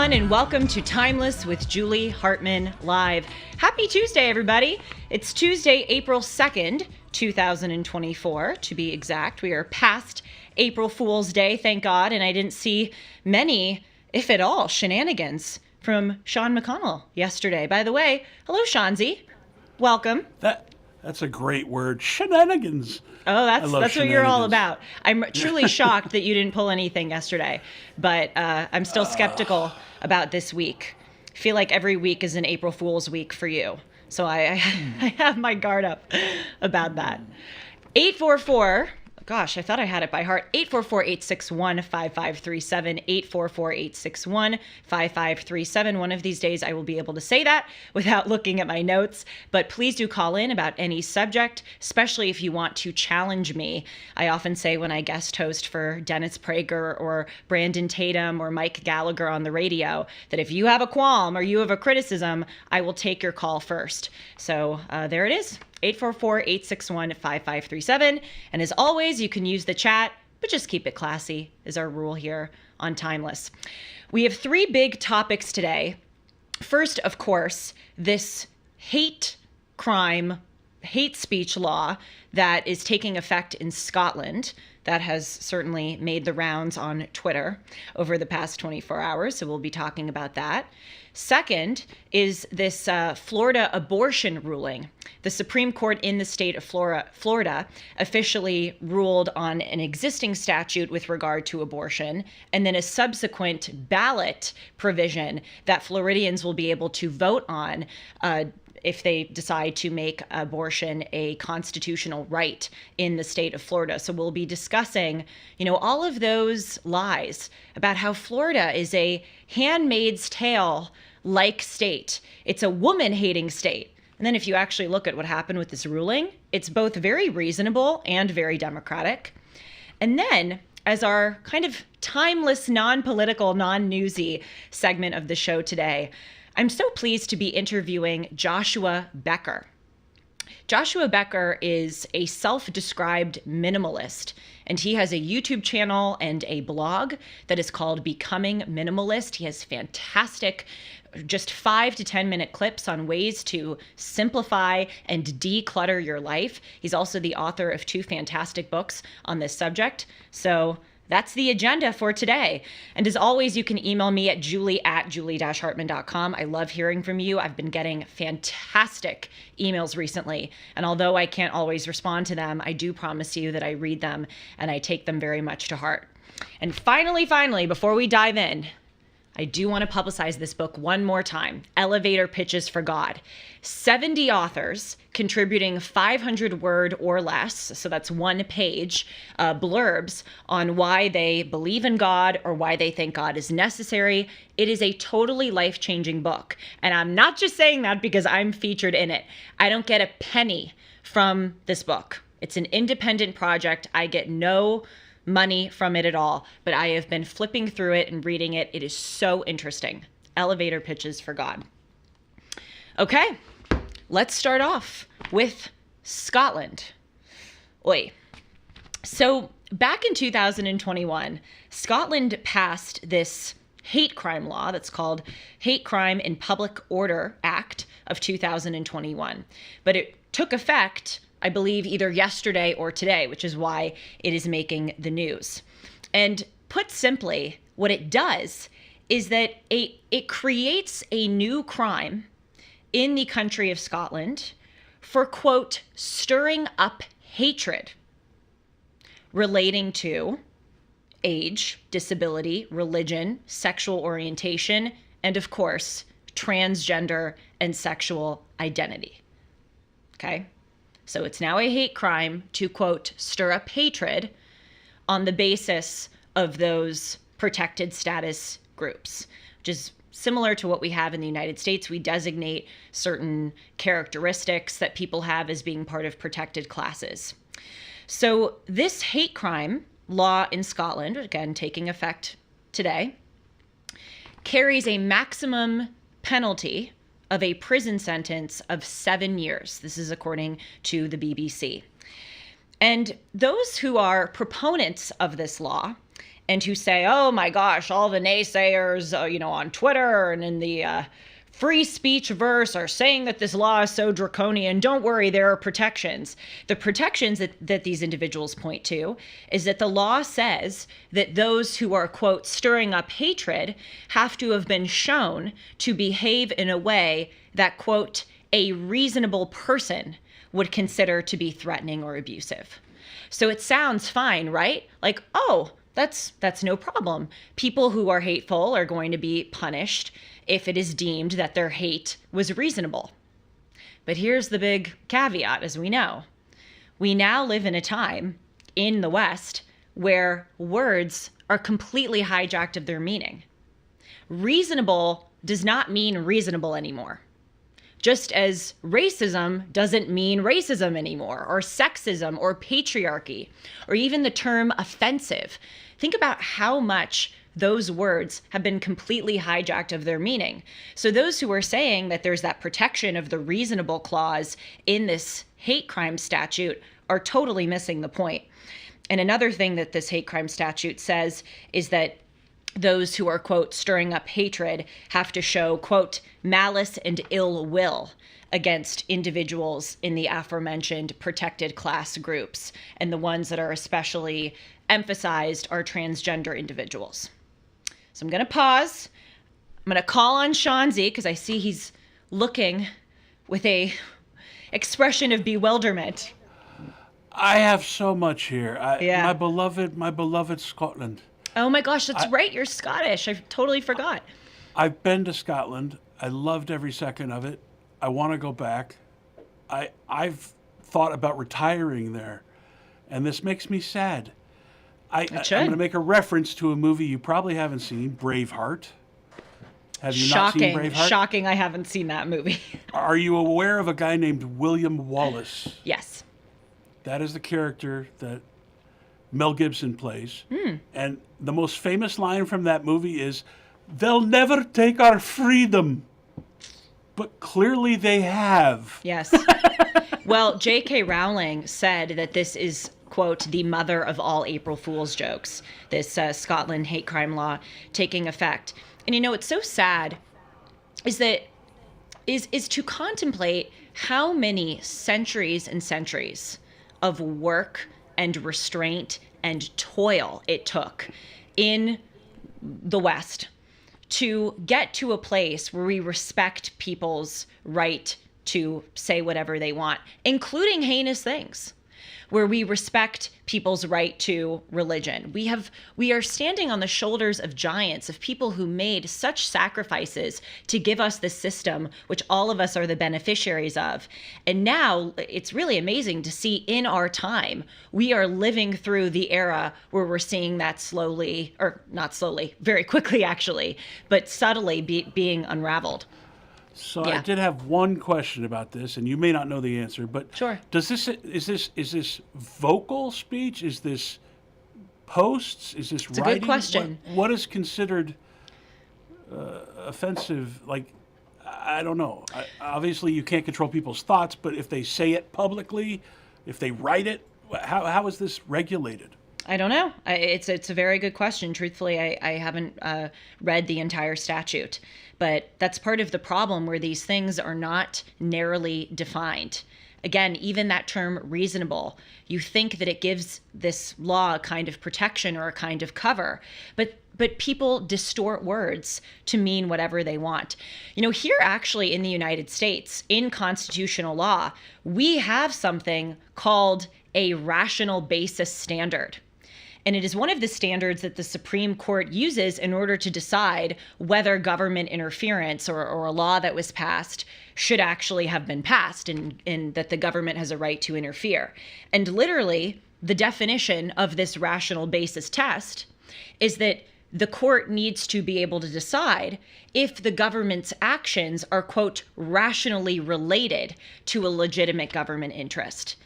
everyone, and welcome to Timeless with Julie Hartman Live. Happy Tuesday, everybody. It's Tuesday, April 2nd, 2024, to be exact. We are past April Fool's Day, thank God, and I didn't see many, if at all, shenanigans from Sean McConnell yesterday. By the way, hello, Shanzi. Welcome. That's a great word, shenanigans. Oh, that's what you're all about. I'm truly shocked that you didn't pull anything yesterday, but I'm still skeptical about this week. I feel like every week is an April Fool's week for you, so I have my guard up about that. 844. Gosh, I thought I had it by heart. 844-861-5537, 844-861-5537. One of these days I will be able to say that without looking at my notes, but please do call in about any subject, especially if you want to challenge me. I often say when I guest host for Dennis Prager or Brandon Tatum or Mike Gallagher on the radio that if you have a qualm or you have a criticism, I will take your call first. So there it is. 844-861-5537. And as always, you can use the chat, but just keep it classy is our rule here on Timeless. We have three big topics today. First, of course, this hate crime, hate speech law that is taking effect in Scotland. That has certainly made the rounds on Twitter over the past 24 hours, so we'll be talking about that. Second is this Florida abortion ruling. The Supreme Court in the state of Florida officially ruled on an existing statute with regard to abortion, and then a subsequent ballot provision that Floridians will be able to vote on if they decide to make abortion a constitutional right in the state of Florida. So we'll be discussing, all of those lies about how Florida is a Handmaid's Tale-like state. It's a woman-hating state. And then if you actually look at what happened with this ruling, it's both very reasonable and very democratic. And then, as our kind of timeless, non-political, non-newsy segment of the show today, I'm so pleased to be interviewing Joshua Becker. Joshua Becker is a self-described minimalist, and he has a YouTube channel and a blog that is called Becoming Minimalist. He has fantastic, just 5 to 10 minute clips on ways to simplify and declutter your life. He's also the author of 2 fantastic books on this subject. So that's the agenda for today. And as always, you can email me at julie@julie-hartman.com. I love hearing from you. I've been getting fantastic emails recently. And although I can't always respond to them, I do promise you that I read them and I take them very much to heart. And finally, before we dive in, I do want to publicize this book one more time, Elevator Pitches for God. 70 authors contributing 500 word or less, so that's 1 page, blurbs on why they believe in God or why they think God is necessary. It is a totally life-changing book. And I'm not just saying that because I'm featured in it. I don't get a penny from this book. It's an independent project. I get no money from it at all, but I have been flipping through it and reading it. It is so interesting. Elevator Pitches for God. Okay, let's start off with Scotland. Oi. So back in 2021, Scotland passed this hate crime law that's called Hate Crime in Public Order Act of 2021. But it took effect, I believe, either yesterday or today, which is why it is making the news. And put simply, what it does is that it creates a new crime in the country of Scotland for, quote, stirring up hatred relating to age, disability, religion, sexual orientation, and of course, transgender and sexual identity. Okay? So it's now a hate crime to, quote, stir up hatred on the basis of those protected status groups, which is similar to what we have in the United States. We designate certain characteristics that people have as being part of protected classes. So this hate crime law in Scotland, again, taking effect today, carries a maximum penalty of a prison sentence of 7 years. This is according to the BBC. And those who are proponents of this law and who say, oh my gosh, all the naysayers, on Twitter and in the free speech verse are saying that this law is so draconian. Don't worry, there are protections. The protections that these individuals point to is that the law says that those who are, quote, stirring up hatred have to have been shown to behave in a way that, quote, a reasonable person would consider to be threatening or abusive. So it sounds fine, right? Like, oh, that's no problem. People who are hateful are going to be punished if it is deemed that their hate was reasonable. But here's the big caveat, as we know. We now live in a time in the West where words are completely hijacked of their meaning. Reasonable does not mean reasonable anymore. Just as racism doesn't mean racism anymore, or sexism, or patriarchy, or even the term offensive. Think about how much those words have been completely hijacked of their meaning. So those who are saying that there's that protection of the reasonable clause in this hate crime statute are totally missing the point. And another thing that this hate crime statute says is that those who are, quote, stirring up hatred have to show, quote, malice and ill will against individuals in the aforementioned protected class groups. And the ones that are especially emphasized are transgender individuals. So I'm going to pause. I'm going to call on Shanzi because I see he's looking with a expression of bewilderment. I have so much here. Yeah. My beloved Scotland. Oh my gosh, that's right. You're Scottish. I totally forgot. I've been to Scotland. I loved every second of it. I want to go back. I've thought about retiring there, and this makes me sad. I'm going to make a reference to a movie you probably haven't seen, Braveheart. Have you not seen Braveheart? Shocking, I haven't seen that movie. Are you aware of a guy named William Wallace? Yes. That is the character that Mel Gibson plays. And the most famous line from that movie is, "They'll never take our freedom." But clearly they have. Yes. Well, J.K. Rowling said that this is, quote, the mother of all April Fool's jokes, this Scotland hate crime law taking effect. And it's so sad is to contemplate how many centuries and centuries of work and restraint and toil it took in the West to get to a place where we respect people's right to say whatever they want, including heinous things, where we respect people's right to religion. We are standing on the shoulders of giants, of people who made such sacrifices to give us this system, which all of us are the beneficiaries of. And now it's really amazing to see in our time, we are living through the era where we're seeing that slowly, or not slowly, very quickly actually, but subtly being unraveled. So yeah. I did have one question about this, and you may not know the answer, but sure. Is this vocal speech? Is this posts? Is this writing? It's a good question. What is considered offensive? Like, I don't know. Obviously, you can't control people's thoughts, but if they say it publicly, if they write it, how is this regulated? I don't know. It's a very good question. Truthfully, I haven't read the entire statute, but that's part of the problem where these things are not narrowly defined. Again, even that term reasonable, you think that it gives this law a kind of protection or a kind of cover, but people distort words to mean whatever they want. Here actually in the United States, in constitutional law, we have something called a rational basis standard. And it is one of the standards that the Supreme Court uses in order to decide whether government interference or a law that was passed should actually have been passed and that the government has a right to interfere. And literally, the definition of this rational basis test is that the court needs to be able to decide if the government's actions are, quote, rationally related to a legitimate government interest.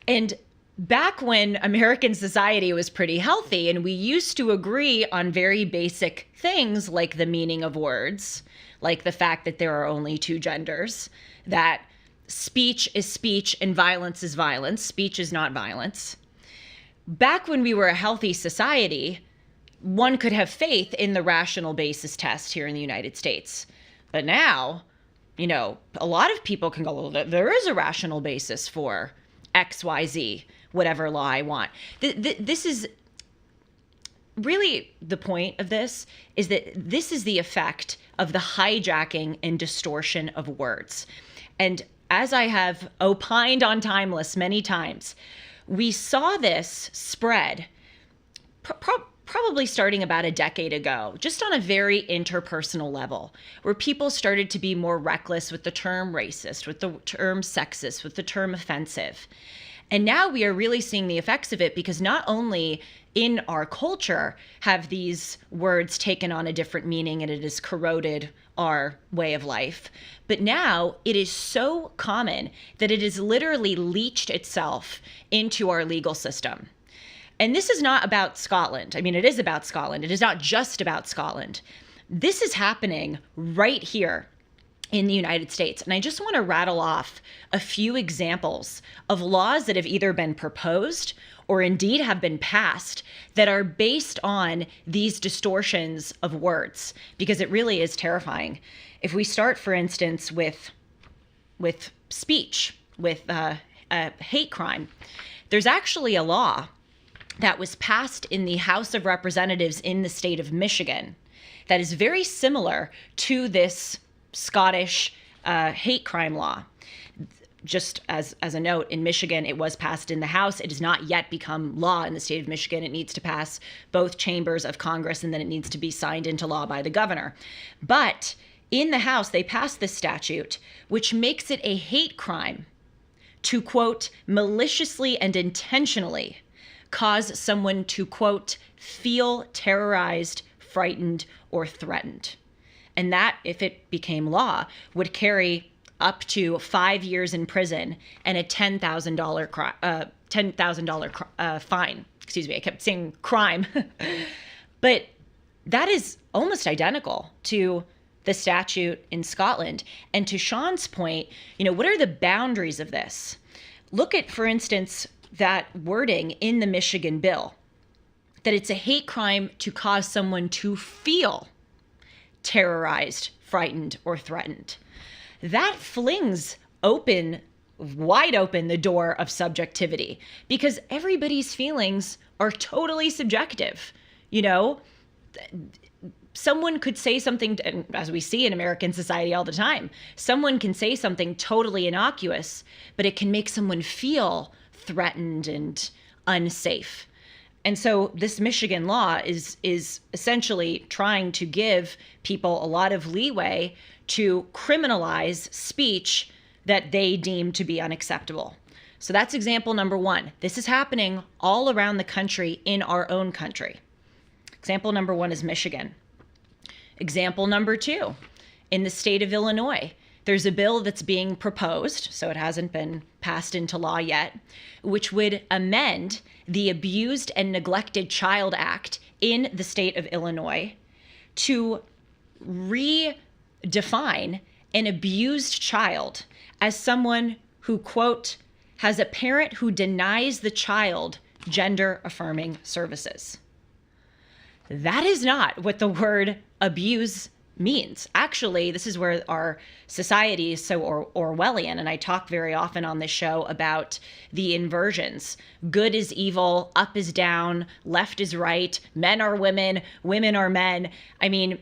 And back when American society was pretty healthy and we used to agree on very basic things like the meaning of words, like the fact that there are only two genders, that speech is speech and violence is violence, speech is not violence. Back when we were a healthy society, one could have faith in the rational basis test here in the United States. But now, a lot of people can go, well, there is a rational basis for XYZ, whatever law I want. This is really the point of this, is that this is the effect of the hijacking and distortion of words. And as I have opined on Timeless many times, we saw this spread probably starting about a decade ago, just on a very interpersonal level, where people started to be more reckless with the term racist, with the term sexist, with the term offensive. And now we are really seeing the effects of it, because not only in our culture have these words taken on a different meaning and it has corroded our way of life, but now it is so common that it has literally leached itself into our legal system. And this is not about Scotland. I mean, it is about Scotland. It is not just about Scotland. This is happening right here in the United States. And I just want to rattle off a few examples of laws that have either been proposed or indeed have been passed that are based on these distortions of words, because it really is terrifying. If we start, for instance, with speech, with hate crime, there's actually a law that was passed in the House of Representatives in the state of Michigan that is very similar to this Scottish hate crime law. Just as a note, in Michigan, it was passed in the House. It has not yet become law in the state of Michigan. It needs to pass both chambers of Congress, and then it needs to be signed into law by the governor. But in the House, they passed this statute, which makes it a hate crime to, quote, maliciously and intentionally cause someone to, quote, feel terrorized, frightened, or threatened. And that, if it became law, would carry up to 5 years in prison and a $10,000 fine. Excuse me, I kept saying crime. But that is almost identical to the statute in Scotland. And to Sean's point, what are the boundaries of this? Look at, for instance, that wording in the Michigan bill, that it's a hate crime to cause someone to feel terrorized, frightened, or threatened. That flings wide open the door of subjectivity, because everybody's feelings are totally subjective. Someone could say something, as we see in American society all the time, someone can say something totally innocuous, but it can make someone feel threatened and unsafe. And so this Michigan law is essentially trying to give people a lot of leeway to criminalize speech that they deem to be unacceptable. So that's example number one. This is happening all around the country, in our own country. Example number one is Michigan. Example number two, in the state of Illinois, there's a bill that's being proposed, so it hasn't been passed into law yet, which would amend the Abused and Neglected Child Act in the state of Illinois to redefine an abused child as someone who, quote, has a parent who denies the child gender-affirming services. That is not what the word abuse means. Actually, this is where our society is so Orwellian, and I talk very often on this show about the inversions. Good is evil, up is down, left is right, men are women, women are men. I mean,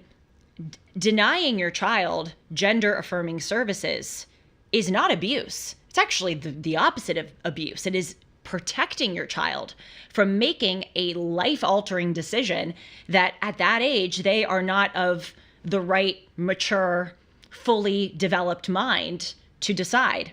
denying your child gender-affirming services is not abuse. It's actually the opposite of abuse. It is protecting your child from making a life-altering decision that at that age they are not of the right, mature, fully developed mind to decide.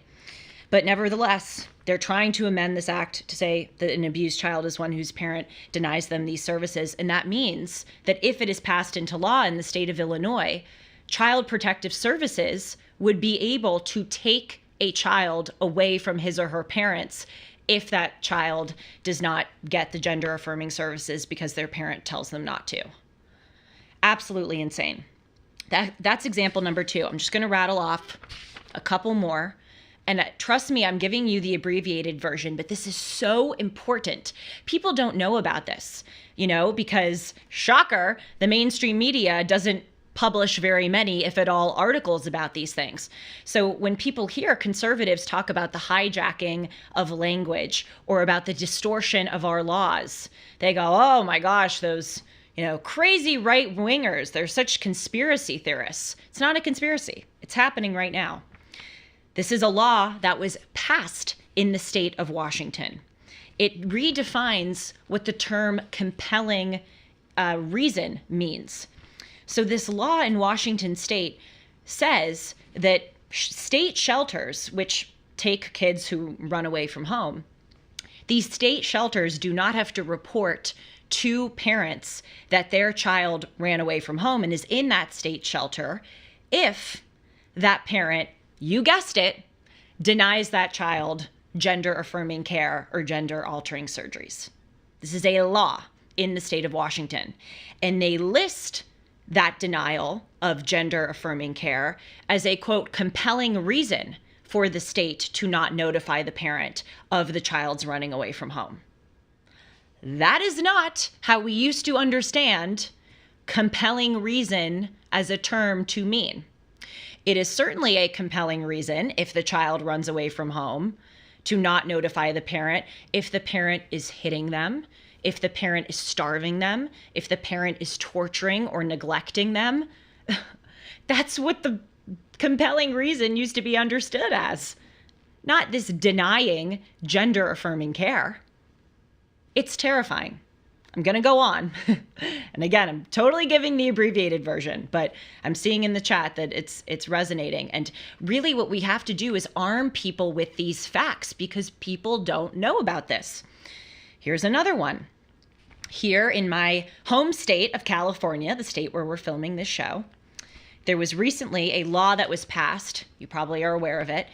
But nevertheless, they're trying to amend this act to say that an abused child is one whose parent denies them these services. And that means that if it is passed into law in the state of Illinois, Child Protective Services would be able to take a child away from his or her parents if that child does not get the gender-affirming services because their parent tells them not to. Absolutely insane. That's example number two. I'm just going to rattle off a couple more. And trust me, I'm giving you the abbreviated version, but this is so important. People don't know about this, because shocker, the mainstream media doesn't publish very many, if at all, articles about these things. So when people hear conservatives talk about the hijacking of language or about the distortion of our laws, they go, oh my gosh, those, crazy right wingers, they're such conspiracy theorists. It's not a conspiracy. It's happening right now. This is a law that was passed in the state of Washington. It redefines what the term compelling reason means. So this law in Washington state says that state shelters, which take kids who run away from home, these state shelters do not have to report to parents that their child ran away from home and is in that state shelter if that parent, you guessed it, denies that child gender-affirming care or gender-altering surgeries. This is a law in the state of Washington. And they list that denial of gender-affirming care as a, quote, compelling reason for the state to not notify the parent of the child's running away from home. That is not how we used to understand compelling reason as a term to mean. It is certainly a compelling reason if the child runs away from home to not notify the parent, if the parent is hitting them, if the parent is starving them, if the parent is torturing or neglecting them. That's what the compelling reason used to be understood as, not this denying gender-affirming care. It's terrifying. I'm going to go on. And again, I'm totally giving the abbreviated version, but I'm seeing in the chat that it's resonating. And really what we have to do is arm people with these facts because people don't know about this. Here's another one. Here in my home state of California, the state where we're filming this show, there was recently a law that was passed, you probably are aware of it,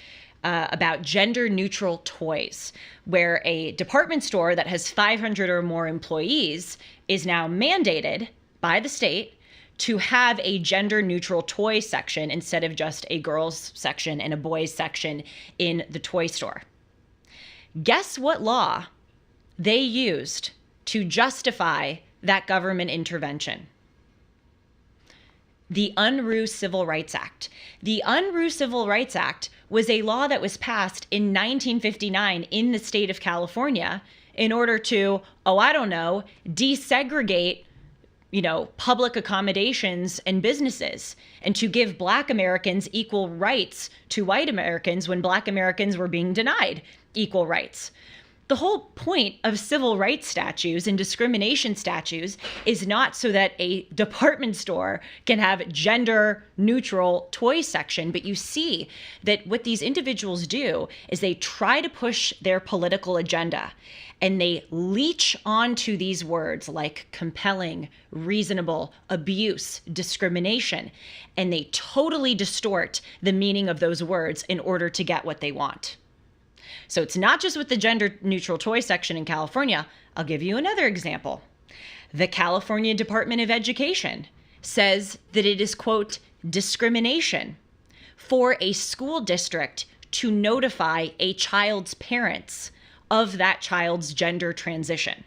about gender-neutral toys, where a department store that has 500 or more employees is now mandated by the state to have a gender-neutral toy section instead of just a girls section and a boys section in the toy store. Guess what law they used to justify that government intervention? The Unruh Civil Rights Act. The Unruh Civil Rights Act was a law that was passed in 1959 in the state of California in order to, desegregate, public accommodations and businesses, and to give Black Americans equal rights to white Americans when Black Americans were being denied equal rights. The whole point of civil rights statutes and discrimination statutes is not so that a department store can have gender neutral toy section, but you see that what these individuals do is they try to push their political agenda and they leech onto these words like compelling, reasonable, abuse, discrimination, and they totally distort the meaning of those words in order to get what they want. So it's not just with the gender-neutral toy section in California. I'll give you another example. The California Department of Education says that it is, quote, discrimination for a school district to notify a child's parents of that child's gender transition.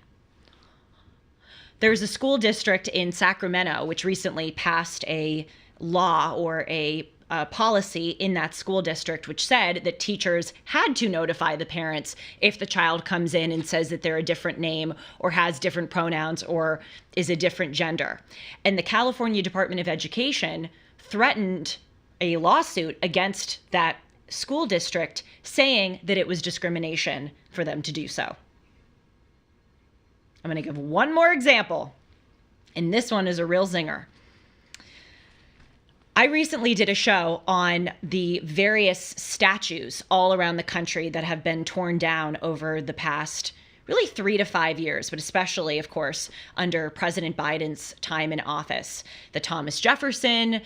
There's a school district in Sacramento which recently passed a law or a policy in that school district which said that teachers had to notify the parents if the child comes in and says that they're a different name or has different pronouns or is a different gender. And the California Department of Education threatened a lawsuit against that school district saying that it was discrimination for them to do so. I'm going to give one more example, and this one is a real zinger. I recently did a show on the various statues all around the country that have been torn down over the past really 3 to 5 years, but especially, of course, under President Biden's time in office. The Thomas Jefferson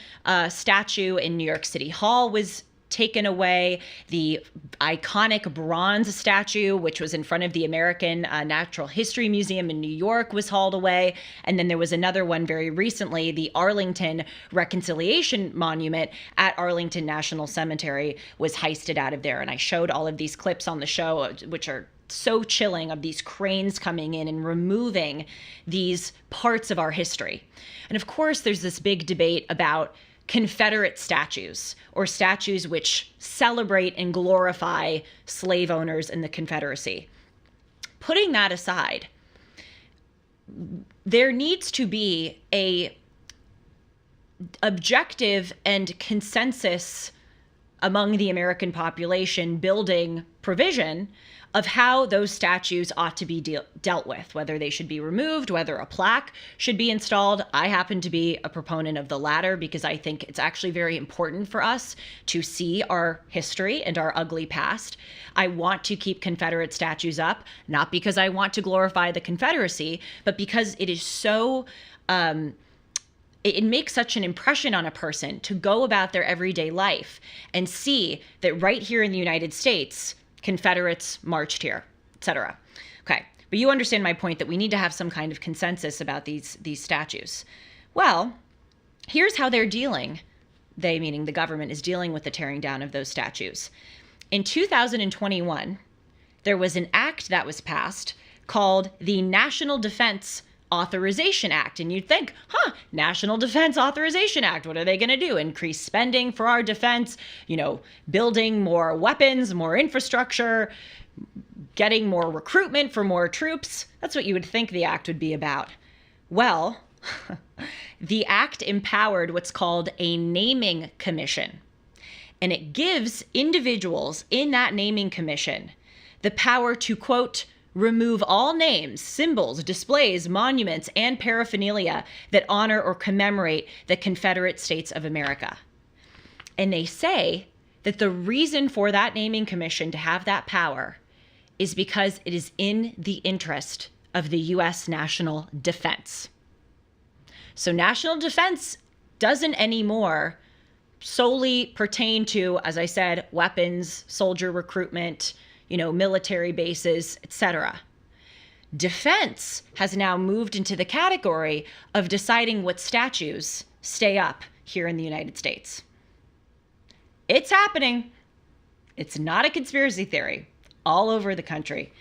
statue in New York City Hall was taken away. The iconic bronze statue, which was in front of the American Natural History Museum in New York, was hauled away. And then there was another one very recently, the Arlington Reconciliation Monument at Arlington National Cemetery was heisted out of there. And I showed all of these clips on the show, which are so chilling, of these cranes coming in and removing these parts of our history. And of course, there's this big debate about Confederate statues, or statues which celebrate and glorify slave owners in the Confederacy. Putting that aside, there needs to be a objective and consensus among the American population building provision of how those statues ought to be dealt with, whether they should be removed, whether a plaque should be installed. I happen to be a proponent of the latter because I think it's actually very important for us to see our history and our ugly past. I want to keep Confederate statues up, not because I want to glorify the Confederacy, but because it is so it makes such an impression on a person to go about their everyday life and see that right here in the United States, Confederates marched here, etc. Okay, but you understand my point that we need to have some kind of consensus about these statues. Well, here's how they're dealing. They, meaning the government, is dealing with the tearing down of those statues. In 2021, there was an act that was passed called the National Defense Authorization Act. And you'd think, National Defense Authorization Act, what are they going to do? Increase spending for our defense, building more weapons, more infrastructure, getting more recruitment for more troops. That's what you would think the act would be about. Well, the act empowered what's called a naming commission. And it gives individuals in that naming commission the power to, quote, remove all names, symbols, displays, monuments, and paraphernalia that honor or commemorate the Confederate States of America. And they say that the reason for that naming commission to have that power is because it is in the interest of the U.S. national defense. So national defense doesn't anymore solely pertain to, as I said, weapons, soldier recruitment, military bases, etc. Defense has now moved into the category of deciding what statues stay up here in the United States. It's happening. It's not a conspiracy theory. All over the country.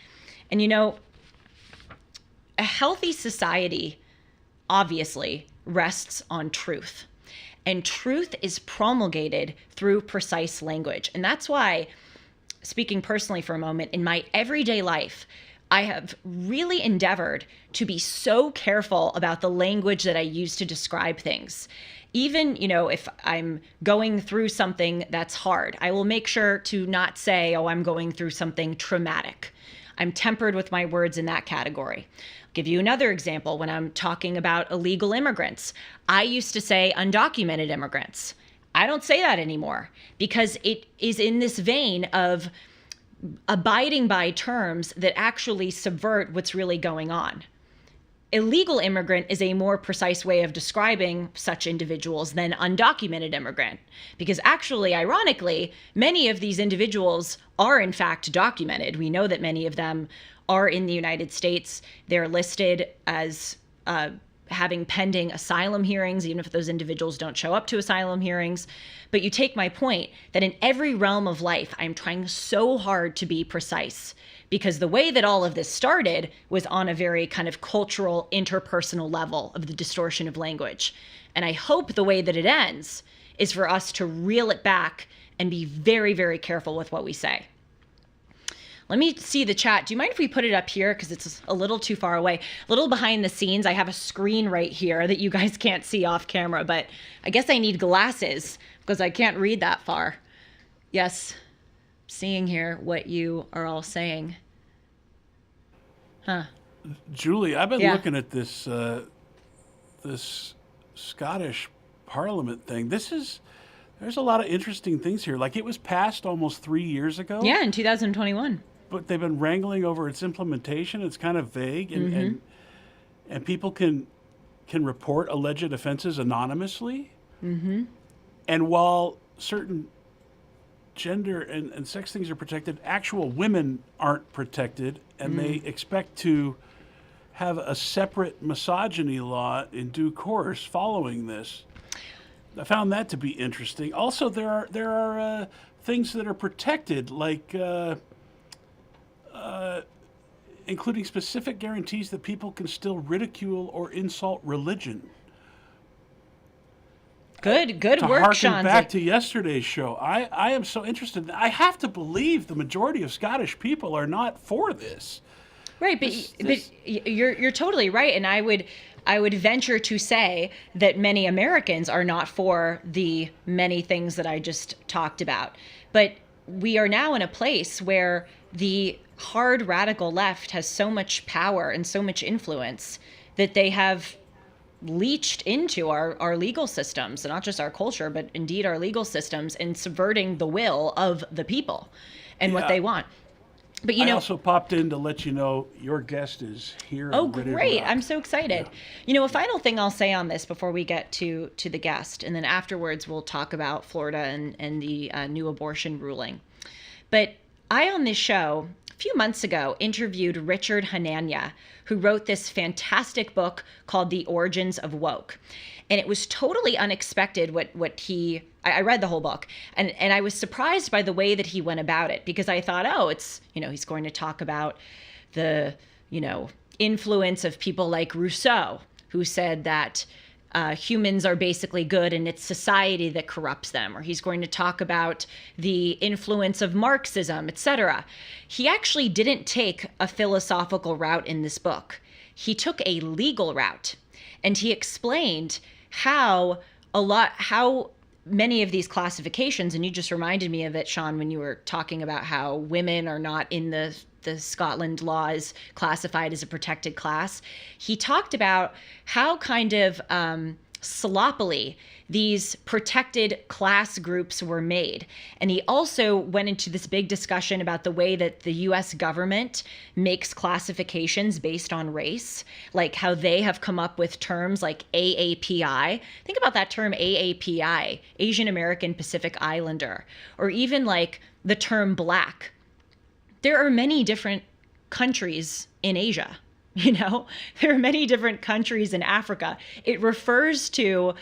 And a healthy society obviously rests on truth. And truth is promulgated through precise language. And that's why, speaking personally for a moment, in my everyday life, I have really endeavored to be so careful about the language that I use to describe things. Even, if I'm going through something that's hard, I will make sure to not say, I'm going through something traumatic. I'm tempered with my words in that category. I'll give you another example. When I'm talking about illegal immigrants, I used to say undocumented immigrants. I don't say that anymore because it is in this vein of abiding by terms that actually subvert what's really going on. Illegal immigrant is a more precise way of describing such individuals than undocumented immigrant, because actually, ironically, many of these individuals are in fact documented. We know that many of them are in the United States. They're listed as having pending asylum hearings, even if those individuals don't show up to asylum hearings. But you take my point that in every realm of life, I'm trying so hard to be precise, because the way that all of this started was on a very kind of cultural, interpersonal level of the distortion of language. And I hope the way that it ends is for us to reel it back and be very, very careful with what we say. Let me see the chat. Do you mind if we put it up here? Because it's a little too far away. A little behind the scenes. I have a screen right here that you guys can't see off camera, but I guess I need glasses because I can't read that far. Yes, seeing here what you are all saying. Julie, I've been looking at this this Scottish Parliament thing. There's a lot of interesting things here. Like, it was passed almost 3 years ago. Yeah, in 2021. But they've been wrangling over its implementation. It's kind of vague, and people can report alleged offenses anonymously. Mm-hmm. And while certain gender and sex things are protected, actual women aren't protected, and they expect to have a separate misogyny law in due course following this. I found that to be interesting. Also, there are things that are protected, like including specific guarantees that people can still ridicule or insult religion. Good To work, harken Sean. back to yesterday's show, I am so interested. I have to believe the majority of Scottish people are not for this. Right, but you're totally right, and I would venture to say that many Americans are not for the many things that I just talked about. But we are now in a place where the hard radical left has so much power and so much influence that they have leached into our legal systems, and not just our culture, but indeed our legal systems, and subverting the will of the people and what they want. But I also popped in to let you know your guest is here. Oh, and ready to great. rock. I'm so excited. Yeah. A final thing I'll say on this before we get to the guest, and then afterwards we'll talk about Florida and the new abortion ruling. But I, on this show, a few months ago, interviewed Richard Hanania, who wrote this fantastic book called The Origins of Woke. And it was totally unexpected I read the whole book, and I was surprised by the way that he went about it, because I thought, it's, he's going to talk about the, influence of people like Rousseau, who said that humans are basically good and it's society that corrupts them, or he's going to talk about the influence of Marxism, etc. He actually didn't take a philosophical route in this book. He took a legal route, and he explained how many of these classifications, and you just reminded me of it, Sean, when you were talking about how women are not in the Scotland laws classified as a protected class. He talked about how kind of sloppily these protected class groups were made. And he also went into this big discussion about the way that the US government makes classifications based on race, like how they have come up with terms like AAPI. Think about that term AAPI, Asian American Pacific Islander, or even like the term Black. There are many different countries in Asia. There are many different countries in Africa. It refers to,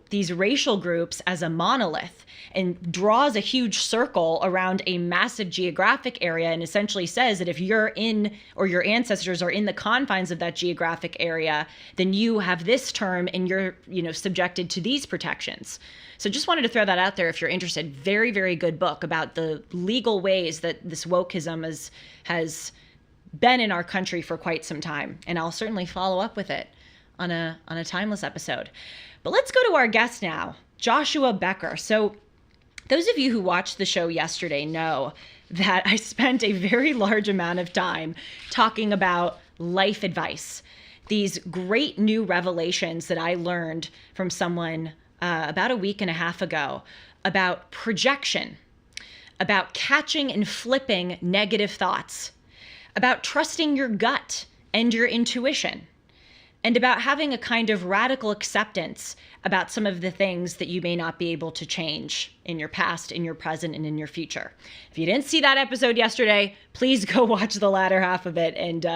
these racial groups as a monolith, and draws a huge circle around a massive geographic area, and essentially says that if you're in, or your ancestors are in the confines of that geographic area, then you have this term and you're, subjected to these protections. So just wanted to throw that out there if you're interested. Very, very good book about the legal ways that this wokeism has been in our country for quite some time, and I'll certainly follow up with it on a Timeless episode. But let's go to our guest now, Joshua Becker. So those of you who watched the show yesterday know that I spent a very large amount of time talking about life advice, these great new revelations that I learned from someone about a week and a half ago about projection, about catching and flipping negative thoughts, about trusting your gut and your intuition, and about having a kind of radical acceptance about some of the things that you may not be able to change in your past, in your present, and in your future. If you didn't see that episode yesterday, please go watch the latter half of it, and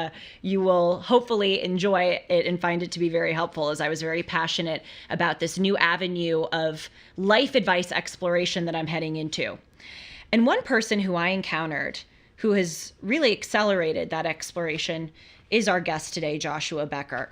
you will hopefully enjoy it and find it to be very helpful, as I was very passionate about this new avenue of life advice exploration that I'm heading into. And one person who I encountered who has really accelerated that exploration is our guest today, Joshua Becker.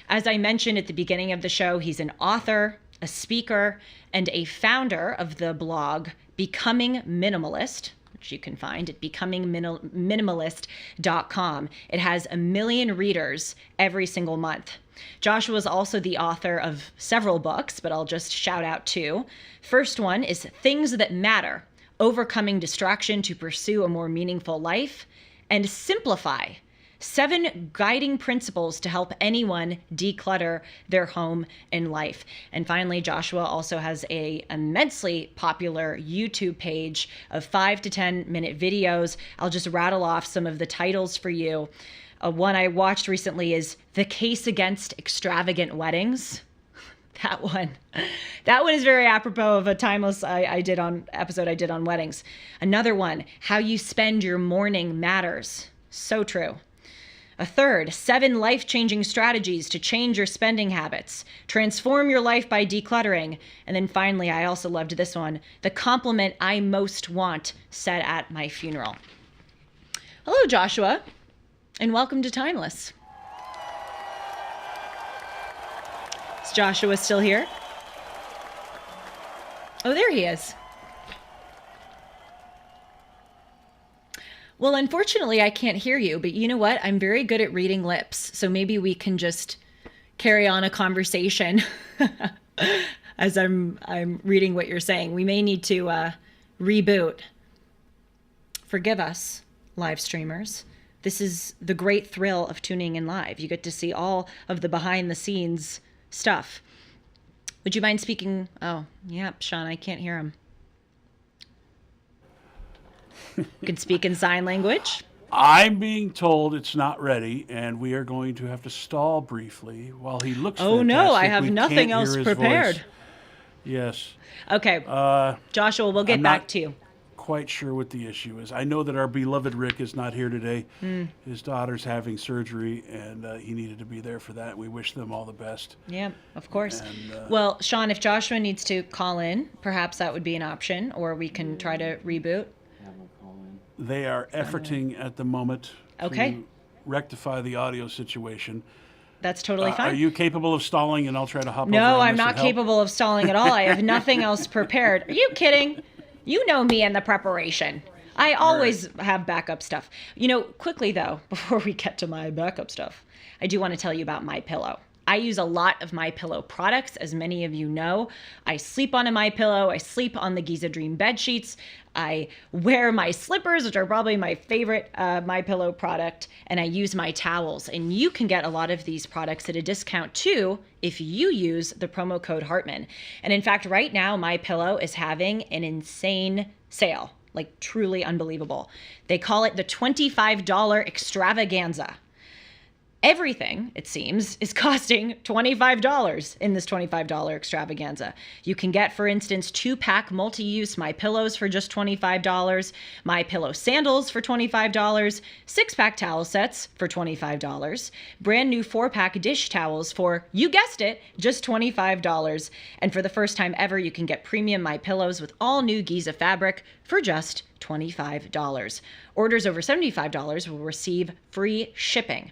As I mentioned at the beginning of the show, he's an author, a speaker, and a founder of the blog Becoming Minimalist, which you can find at becomingminimalist.com. It has 1 million readers every single month. Joshua is also the author of several books, but I'll just shout out 2. First one is Things That Matter: Overcoming Distraction to Pursue a More Meaningful Life, and Simplify: 7 Guiding Principles to Help Anyone Declutter Their Home and Life. And finally, Joshua also has a immensely popular YouTube page of 5 to 10 minute videos. I'll just rattle off some of the titles for you. One I watched recently is The Case Against Extravagant Weddings. That one. That one is very apropos of a timeless episode I did on weddings. Another one, how you spend your morning matters. So true. A third, 7 life-changing strategies to change your spending habits. Transform your life by decluttering. And then finally, I also loved this one, the compliment I most want said at my funeral. Hello, Joshua, and welcome to Timeless. Is Joshua still here? Oh, there he is. Well, unfortunately, I can't hear you, but you know what? I'm very good at reading lips, so maybe we can just carry on a conversation as I'm reading what you're saying. We may need to reboot. Forgive us, live streamers. This is the great thrill of tuning in live. You get to see all of the behind-the-scenes stuff. Would you mind speaking? Oh, yeah, Sean, I can't hear him. You can speak in sign language. I'm being told it's not ready, and we are going to have to stall briefly while he looks. Oh no, I have we nothing can't else hear his prepared. voice. Yes. Okay, Joshua, we'll get back to you. Quite sure what the issue is. I know that our beloved Rick is not here today. His daughter's having surgery, and he needed to be there for that. We wish them all the best. Yeah, of course. And, well, Sean, if Joshua needs to call in, perhaps that would be an option, or we can try to reboot. They are efforting at the moment to rectify the audio situation. That's totally fine. Are you capable of stalling, and I'll try to hop over? No, on I'm this not and help? capable of stalling at all. I have nothing else prepared. Are you kidding? You know me and the preparation. I always have backup stuff. You know, quickly though, before we get to my backup stuff, I do want to tell you about MyPillow. I use a lot of MyPillow products, as many of you know. I sleep on a MyPillow. I sleep on the Giza Dream bed sheets. I wear my slippers, which are probably my favorite MyPillow product, and I use my towels. And you can get a lot of these products at a discount too if you use the promo code Hartman. And in fact, right now, MyPillow is having an insane sale, like truly unbelievable. They call it the $25 extravaganza. Everything, it seems, is costing $25 in this $25 extravaganza. You can get, for instance, 2-pack multi-use MyPillows for just $25, MyPillow sandals for $25, 6-pack towel sets for $25, brand new 4-pack dish towels for, you guessed it, just $25. And for the first time ever, you can get premium MyPillows with all new Giza fabric for just $25. Orders over $75 will receive free shipping.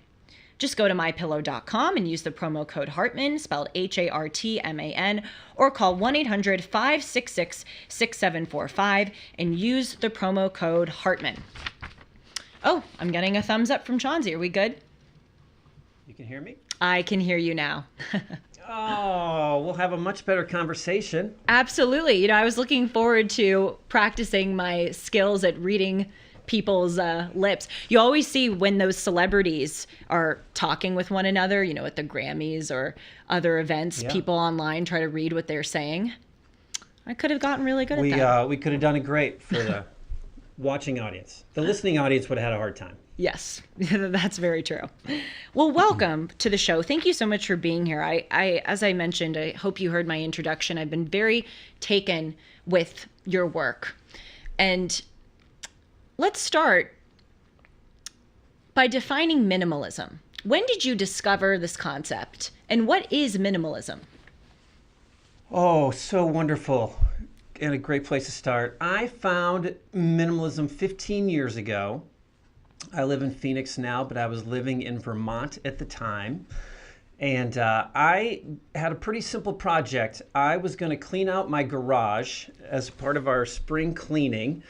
Just go to mypillow.com and use the promo code Hartman, spelled Hartman, or call 1-800-566-6745 and use the promo code Hartman. Oh, I'm getting a thumbs up from Chauncey. Are we good? You can hear me? I can hear you now. Oh, we'll have a much better conversation. Absolutely. You know, I was looking forward to practicing my skills at reading people's lips. You always see when those celebrities are talking with one another, you know, at the Grammys or other events, people online try to read what they're saying. I could have gotten really good at that. We could have done it great for the watching audience. The listening audience would have had a hard time. Yes, that's very true. Well, welcome to the show. Thank you so much for being here. I, as I mentioned, I hope you heard my introduction. I've been very taken with your work. And let's start by defining minimalism. When did you discover this concept? And what is minimalism? Oh, so wonderful. And a great place to start. I found minimalism 15 years ago. I live in Phoenix now, but I was living in Vermont at the time. And I had a pretty simple project. I was going to clean out my garage as part of our spring cleaning.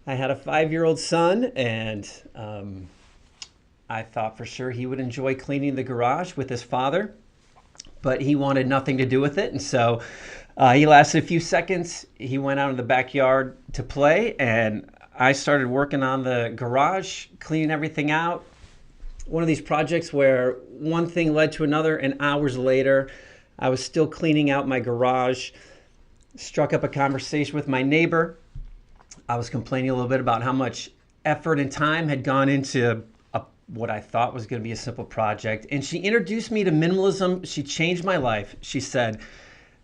I had a 5-year-old son, and I thought for sure he would enjoy cleaning the garage with his father, but he wanted nothing to do with it. And so he lasted a few seconds. He went out in the backyard to play, and I started working on the garage, cleaning everything out. One of these projects where one thing led to another, and hours later, I was still cleaning out my garage, struck up a conversation with my neighbor. I was complaining a little bit about how much effort and time had gone into a what I thought was going to be a simple project. And she introduced me to minimalism. She changed my life. She said,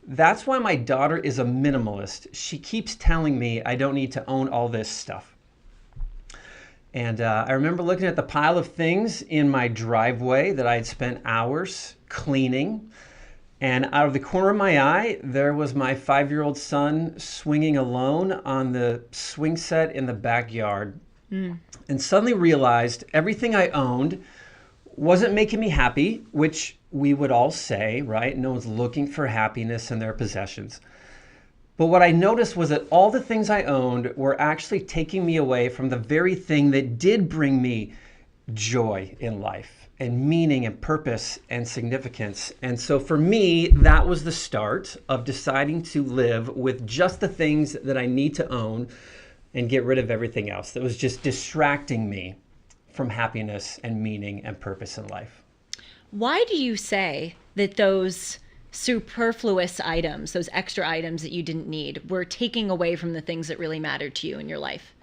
"That's why my daughter is a minimalist. She keeps telling me I don't need to own all this stuff." And I remember looking at the pile of things in my driveway that I had spent hours cleaning. And out of the corner of my eye, there was my 5-year-old son swinging alone on the swing set in the backyard. And suddenly realized everything I owned wasn't making me happy, which we would all say, right? No one's looking for happiness in their possessions. But what I noticed was that all the things I owned were actually taking me away from the very thing that did bring me joy in life and meaning and purpose and significance. And so for me, that was the start of deciding to live with just the things that I need to own and get rid of everything else that was just distracting me from happiness and meaning and purpose in life. Why do you say that those superfluous items, those extra items that you didn't need, were taking away from the things that really mattered to you in your life?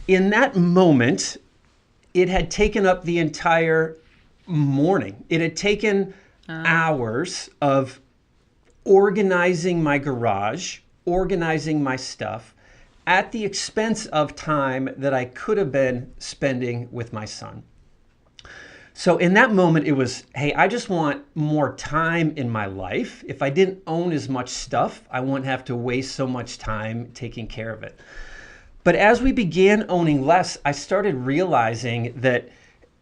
In that moment, it had taken up the entire morning. It had taken hours of organizing my garage, organizing my stuff, at the expense of time that I could have been spending with my son. So in that moment, it was, hey, I just want more time in my life. If I didn't own as much stuff, I wouldn't have to waste so much time taking care of it. But as we began owning less, I started realizing that,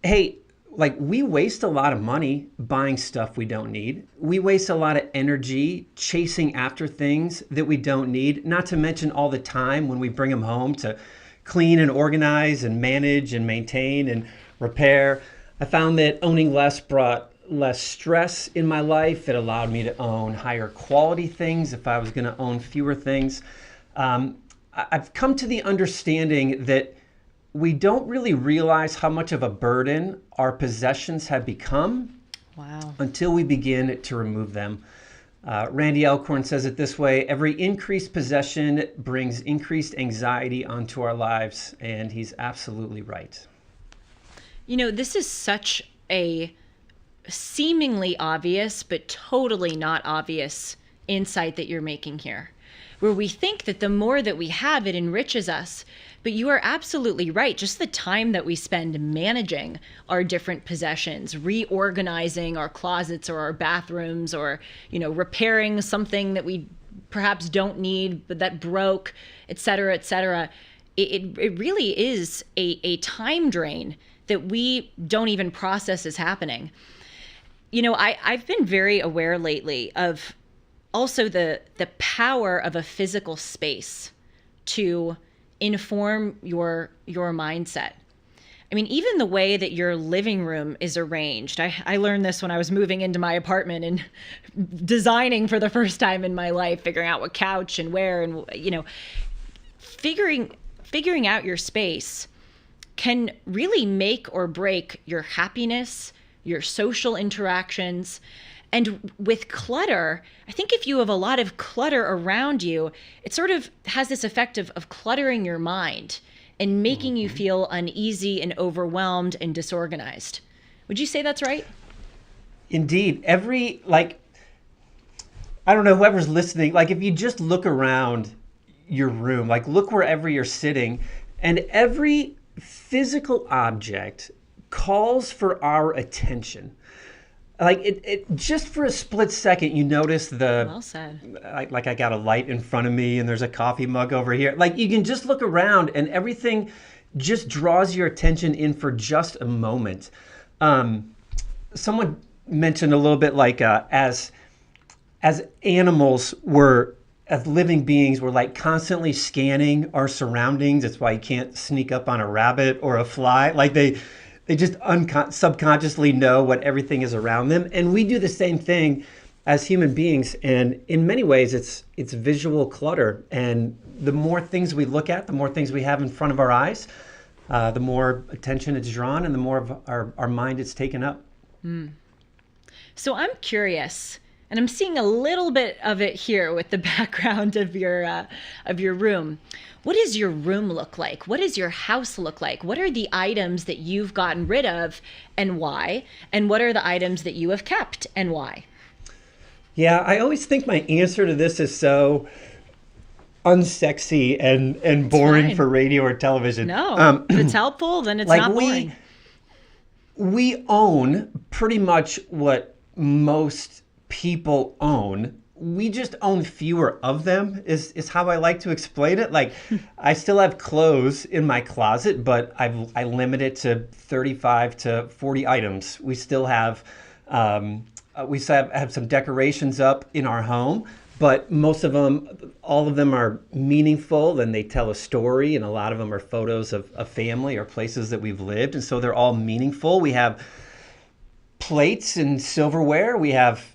hey, like we waste a lot of money buying stuff we don't need. We waste a lot of energy chasing after things that we don't need, not to mention all the time when we bring them home to clean and organize and manage and maintain and repair. I found that owning less brought less stress in my life. It allowed me to own higher quality things if I was going to own fewer things. I've come to the understanding that we don't really realize how much of a burden our possessions have become until we begin to remove them. Randy Alcorn says it this way: every increased possession brings increased anxiety onto our lives, and he's absolutely right. You know, this is such a seemingly obvious, but totally not obvious insight that you're making here, where we think that the more that we have, it enriches us. But you are absolutely right. Just the time that we spend managing our different possessions, reorganizing our closets or our bathrooms, or, you know, repairing something that we perhaps don't need, but that broke, et cetera, it really is a time drain that we don't even process as happening. You know, I've been very aware lately of also the power of a physical space to inform your mindset. I mean, even the way that your living room is arranged. I learned this when I was moving into my apartment and designing for the first time in my life, figuring out what couch and where, and, you know, figuring out your space can really make or break your happiness, your social interactions. And with clutter, I think if you have a lot of clutter around you, it sort of has this effect of cluttering your mind and making you feel uneasy and overwhelmed and disorganized. Would you say that's right? Indeed. I don't know, whoever's listening, like if you just look around your room, like look wherever you're sitting, and every physical object calls for our attention. Like it just for a split second, you notice Well said. like I got a light in front of me and there's a coffee mug over here. Like you can just look around and everything just draws your attention in for just a moment. Someone mentioned a little bit like as animals were, as living beings, we're like constantly scanning our surroundings. That's why you can't sneak up on a rabbit or a fly. Like they just subconsciously know what everything is around them. And we do the same thing as human beings. And in many ways, it's visual clutter. And the more things we look at, the more things we have in front of our eyes, the more attention it's drawn and the more of our mind it's taken up. So I'm curious, And I'm seeing a little bit of it here with the background of your room. What does your room look like? What does your house look like? What are the items that you've gotten rid of and why? And what are the items that you have kept and why? Yeah, I always think my answer to this is so unsexy and boring fine. for radio or television. No, if it's helpful, then it's like not boring. We own pretty much what most people own. We just own fewer of them is how I like to explain it. Like I still have clothes in my closet, but I limit it to 35 to 40 items. We still have have some decorations up in our home, but most of them, all of them are meaningful and they tell a story, and a lot of them are photos of family or places that we've lived, and so they're all meaningful. We have plates and silverware. We have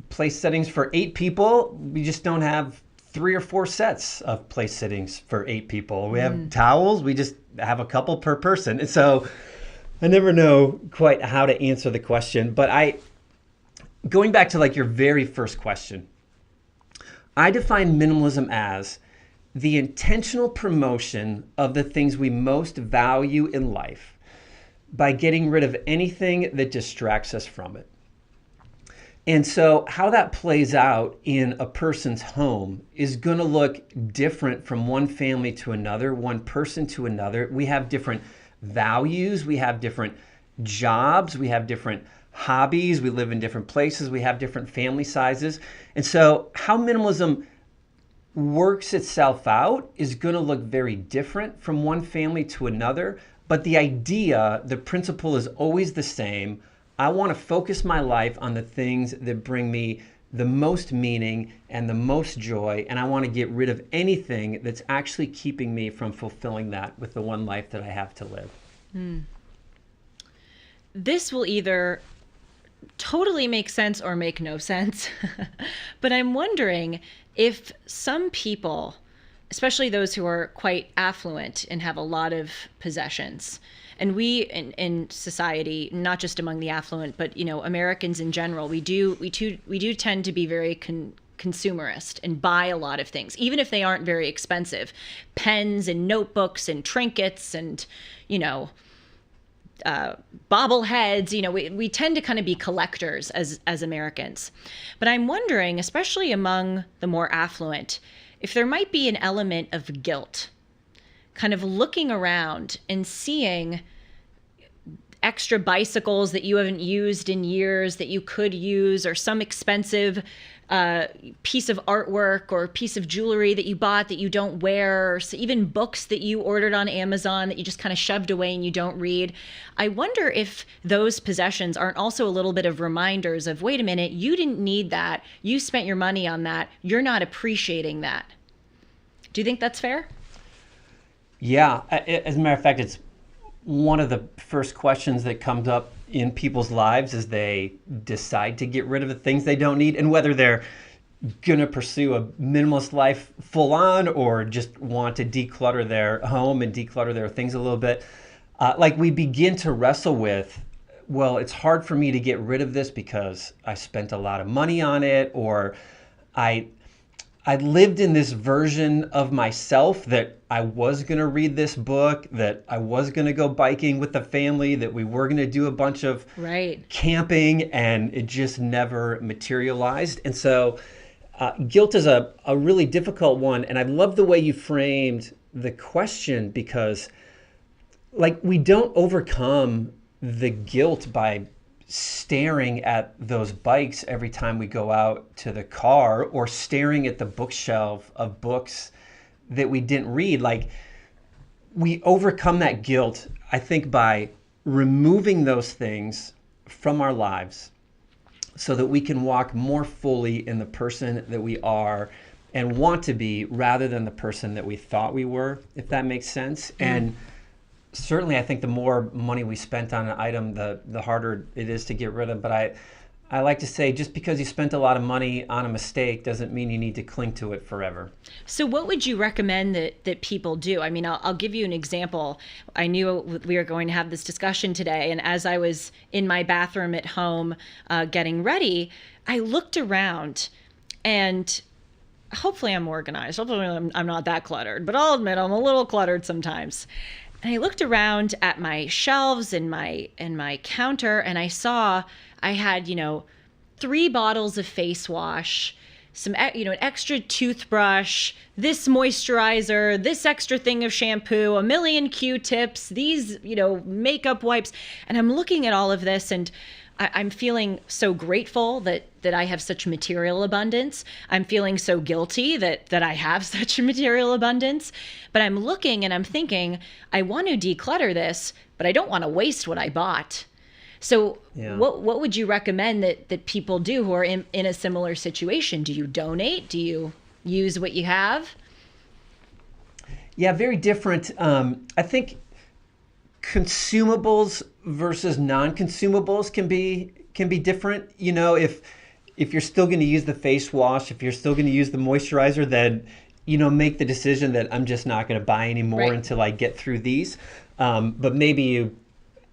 place settings for 8 people. We just don't have 3 or 4 sets of place settings for 8 people. We have towels. We just have a couple per person. And so I never know quite how to answer the question, but going back to like your very first question, I define minimalism as the intentional promotion of the things we most value in life by getting rid of anything that distracts us from it. And so how that plays out in a person's home is going to look different from one family to another, one person to another. We have different values, we have different jobs, we have different hobbies, we live in different places, we have different family sizes. And so how minimalism works itself out is going to look very different from one family to another. But the idea, the principle is always the same. I want to focus my life on the things that bring me the most meaning and the most joy, and I want to get rid of anything that's actually keeping me from fulfilling that with the one life that I have to live. This will either totally make sense or make no sense, but I'm wondering if some people, especially those who are quite affluent and have a lot of possessions, and we in society, not just among the affluent, but Americans in general, we do tend to be very consumerist and buy a lot of things, even if they aren't very expensive, pens and notebooks and trinkets and bobbleheads. We tend to kind of be collectors as Americans. But I'm wondering, especially among the more affluent, if there might be an element of guilt, kind of looking around and seeing extra bicycles that you haven't used in years that you could use, or some expensive piece of artwork or piece of jewelry that you bought that you don't wear, or even books that you ordered on Amazon that you just kind of shoved away and you don't read. I wonder if those possessions aren't also a little bit of reminders of, wait a minute, you didn't need that. You spent your money on that. You're not appreciating that. Do you think that's fair? Yeah, as a matter of fact, it's one of the first questions that comes up in people's lives as they decide to get rid of the things they don't need, and whether they're going to pursue a minimalist life full on or just want to declutter their home and declutter their things a little bit. We begin to wrestle with, well, it's hard for me to get rid of this because I spent a lot of money on it, or I lived in this version of myself that I was going to read this book, that I was going to go biking with the family, that we were going to do a bunch of camping, and it just never materialized. And so guilt is a really difficult one. And I love the way you framed the question, because we don't overcome the guilt by staring at those bikes every time we go out to the car, or staring at the bookshelf of books that we didn't read. We overcome that guilt, I think, by removing those things from our lives so that we can walk more fully in the person that we are and want to be, rather than the person that we thought we were, if that makes sense. And certainly, I think the more money we spent on an item, the harder it is to get rid of. But I like to say just because you spent a lot of money on a mistake doesn't mean you need to cling to it forever. So what would you recommend that people do? I mean, I'll give you an example. I knew we were going to have this discussion today, and as I was in my bathroom at home getting ready, I looked around, and hopefully I'm organized. Hopefully I'm not that cluttered, but I'll admit I'm a little cluttered sometimes. And I looked around at my shelves and my counter, and I saw I had, 3 bottles of face wash, some, an extra toothbrush, this moisturizer, this extra thing of shampoo, a million Q-tips, these, makeup wipes. And I'm looking at all of this, and I'm feeling so grateful that I have such material abundance. I'm feeling so guilty that I have such a material abundance. But I'm looking and I'm thinking, I want to declutter this, but I don't want to waste what I bought. So what would you recommend that people do who are in a similar situation? Do you donate? Do you use what you have? Yeah, very different. I think consumables versus non-consumables can be different. If you're still going to use the face wash, if you're still going to use the moisturizer, then make the decision that I'm just not going to buy any more until I get through these. But maybe you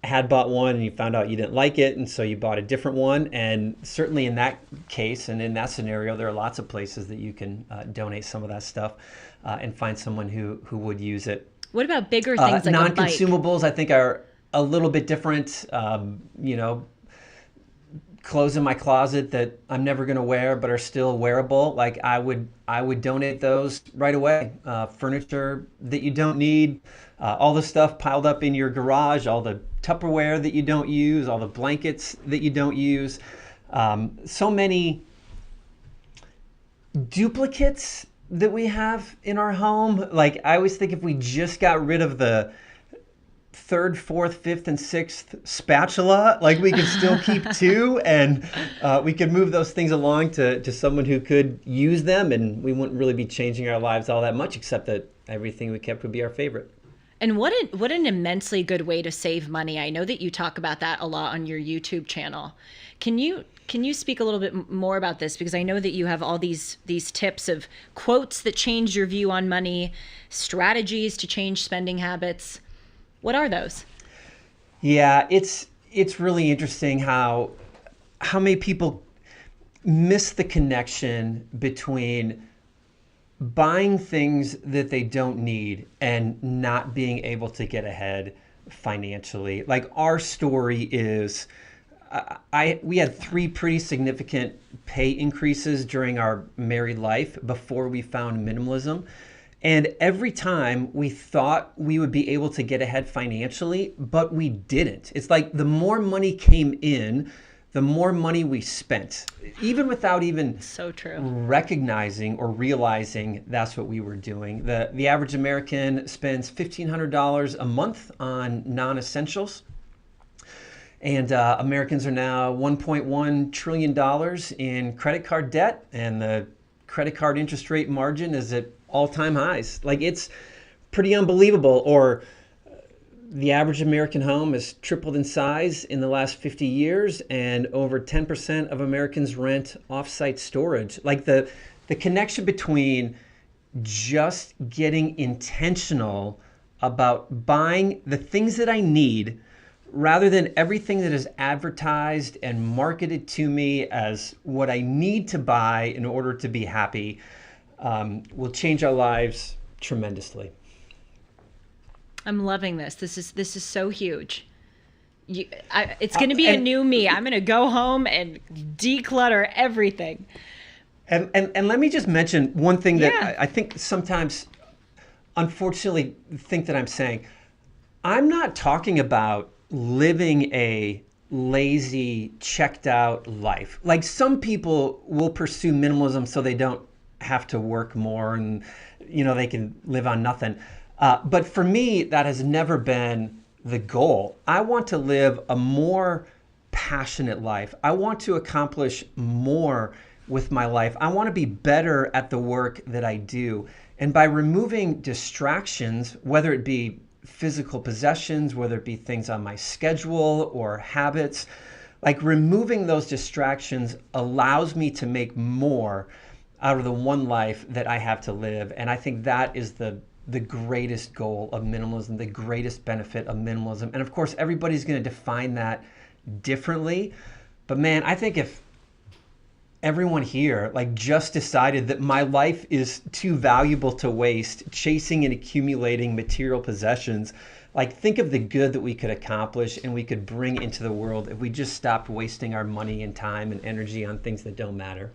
had bought one and you found out you didn't like it, and so you bought a different one. And certainly in that case and in that scenario, there are lots of places that you can donate some of that stuff and find someone who would use it. What about bigger things like non-consumables? I think are a little bit different. Clothes in my closet that I'm never going to wear but are still wearable. Like I would donate those right away. Furniture that you don't need, all the stuff piled up in your garage, all the Tupperware that you don't use, all the blankets that you don't use. So many duplicates that we have in our home. Like I always think if we just got rid of the 3rd, 4th, 5th, and 6th spatula, like we could still keep 2, and we could move those things along to someone who could use them, and we wouldn't really be changing our lives all that much, except that everything we kept would be our favorite. And what an immensely good way to save money. I know that you talk about that a lot on your YouTube channel. Can you speak a little bit more about this? Because I know that you have all these tips of quotes that change your view on money, strategies to change spending habits. What are those? Yeah, it's really interesting how many people miss the connection between buying things that they don't need and not being able to get ahead financially. Like our story is, we had 3 pretty significant pay increases during our married life before we found minimalism. And every time we thought we would be able to get ahead financially, but we didn't. It's like the more money came in, the more money we spent, even without even so true recognizing or realizing that's what we were doing. The average American spends $1,500 a month on non-essentials. And Americans are now $1.1 trillion in credit card debt, and the credit card interest rate margin is at all-time highs. Like it's pretty unbelievable. Or the average American home has tripled in size in the last 50 years, and over 10% of Americans rent off-site storage. Like the connection between just getting intentional about buying the things that I need rather than everything that is advertised and marketed to me as what I need to buy in order to be happy will change our lives tremendously. I'm loving this. This is so huge. It's going to be a new me. I'm going to go home and declutter everything. And let me just mention one thing that I think sometimes, unfortunately, think that I'm saying. I'm not talking about living a lazy, checked out life. Like some people will pursue minimalism so they don't have to work more and they can live on nothing. But for me, that has never been the goal. I want to live a more passionate life. I want to accomplish more with my life. I want to be better at the work that I do. And by removing distractions, whether it be physical possessions, whether it be things on my schedule or habits, Like removing those distractions allows me to make more out of the one life that I have to live. And I think that is the greatest goal of minimalism, the greatest benefit of minimalism. And of course, everybody's going to define that differently. But man, I think if everyone here like just decided that my life is too valuable to waste chasing and accumulating material possessions, like think of the good that we could accomplish and we could bring into the world if we just stopped wasting our money and time and energy on things that don't matter.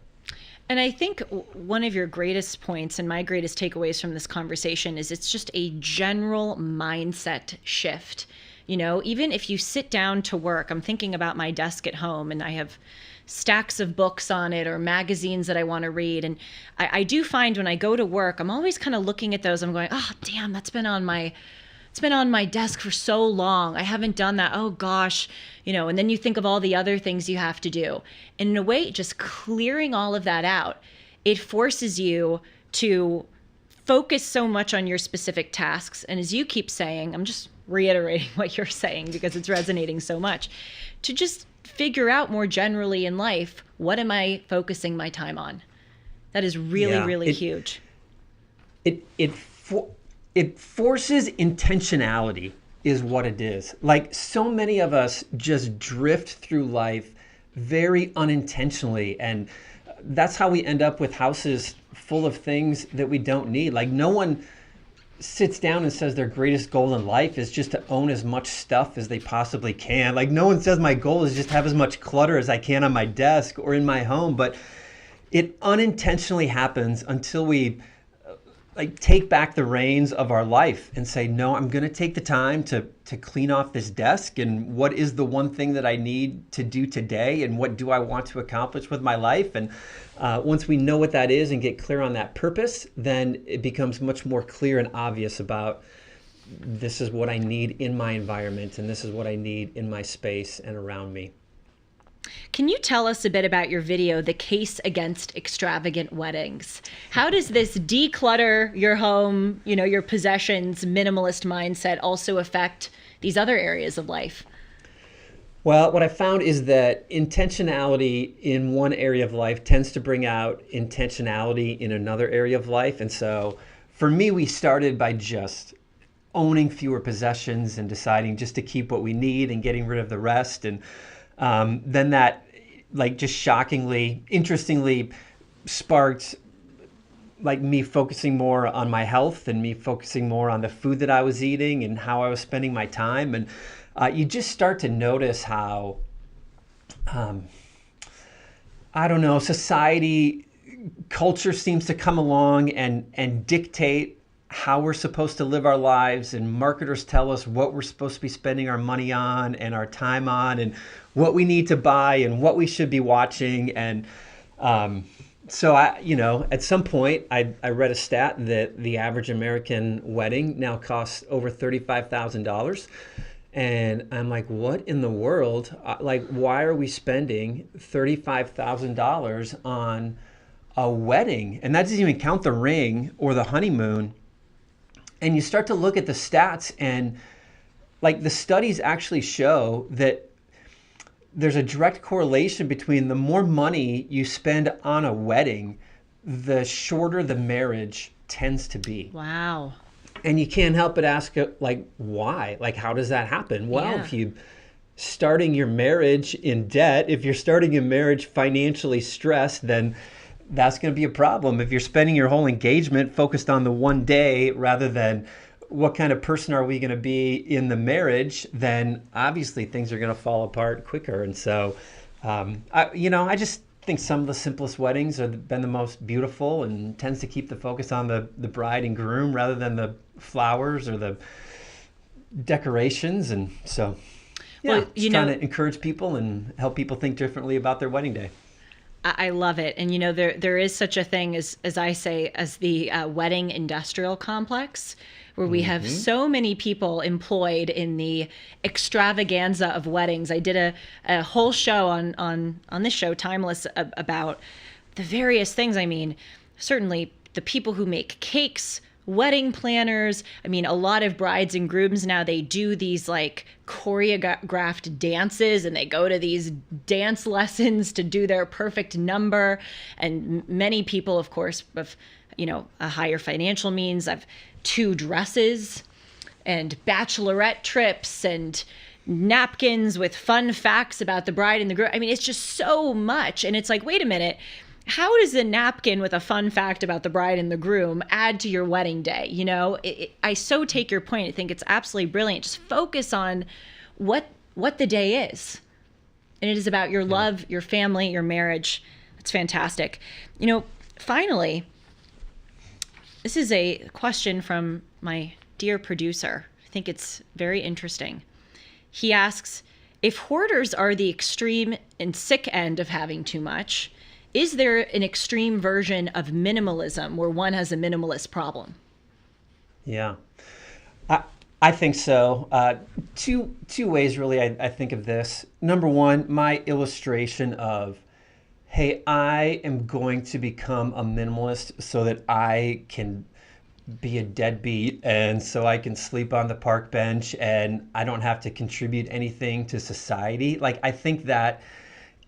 And I think one of your greatest points and my greatest takeaways from this conversation is it's just a general mindset shift. You know, even if you sit down to work, I'm thinking about my desk at home and I have stacks of books on it or magazines that I want to read. And I do find when I go to work, I'm always kind of looking at those. I'm going, oh, damn, it's been on my desk for so long. I haven't done that. Oh gosh, you know, and then you think of all the other things you have to do. And in a way, just clearing all of that out, it forces you to focus so much on your specific tasks. And as you keep saying, I'm just reiterating what you're saying because it's resonating so much, to just figure out more generally in life, what am I focusing my time on? That is really huge. It forces intentionality is what it is. Like so many of us just drift through life very unintentionally. And that's how we end up with houses full of things that we don't need. Like no one sits down and says their greatest goal in life is just to own as much stuff as they possibly can. Like no one says my goal is just have as much clutter as I can on my desk or in my home, but it unintentionally happens until we like take back the reins of our life and say, no, I'm going to take the time to clean off this desk. And what is the one thing that I need to do today? And what do I want to accomplish with my life? And once we know what that is and get clear on that purpose, then it becomes much more clear and obvious about this is what I need in my environment. And this is what I need in my space and around me. Can you tell us a bit about your video, The Case Against Extravagant Weddings? How does this declutter your home, you know, your possessions, minimalist mindset also affect these other areas of life? Well, what I found is that intentionality in one area of life tends to bring out intentionality in another area of life. And so for me, we started by just owning fewer possessions and deciding just to keep what we need and getting rid of the rest. And then that like just shockingly, interestingly sparked like me focusing more on my health and me focusing more on the food that I was eating and how I was spending my time. And you just start to notice how, I don't know, society, culture seems to come along and dictate how we're supposed to live our lives, and marketers tell us what we're supposed to be spending our money on and our time on and what we need to buy and what we should be watching. And so at some point I read a stat that the average American wedding now costs over $35,000. And I'm like, what in the world? Like, why are we spending $35,000 on a wedding? And that doesn't even count the ring or the honeymoon. And you start to look at the stats, and like the studies actually show that there's a direct correlation between the more money you spend on a wedding, the shorter the marriage tends to be. Wow. And you can't help but ask, like, why? Like, how does that happen? Well, if you starting your marriage in debt, if you're starting your marriage financially stressed, then that's going to be a problem. If you're spending your whole engagement focused on the one day rather than what kind of person are we going to be in the marriage, then obviously things are going to fall apart quicker. And so, I just think some of the simplest weddings have been the most beautiful and tends to keep the focus on the bride and groom rather than the flowers or the decorations. And so, just trying to encourage people and help people think differently about their wedding day. I love it. And, there is such a thing as I say, as the wedding industrial complex, where we have so many people employed in the extravaganza of weddings. I did a whole show on this show, Timeless, about the various things. I mean, certainly the people who make cakes, wedding planners. I mean, a lot of brides and grooms now, they do these like choreographed dances, and they go to these dance lessons to do their perfect number. And many people, of course, of, a higher financial means, have 2 dresses and bachelorette trips and napkins with fun facts about the bride and the groom. I mean, it's just so much. And it's like, wait a minute, how does a napkin with a fun fact about the bride and the groom add to your wedding day? I so take your point. I think it's absolutely brilliant. Just focus on what the day is. And it is about your love, your family, your marriage. It's fantastic. Finally, this is a question from my dear producer. I think it's very interesting. He asks, if hoarders are the extreme and sick end of having too much, is there an extreme version of minimalism where one has a minimalist problem? Yeah, I think so. Two ways, really, I think of this. Number one, my illustration of, hey, I am going to become a minimalist so that I can be a deadbeat, and so I can sleep on the park bench and I don't have to contribute anything to society. Like, I think that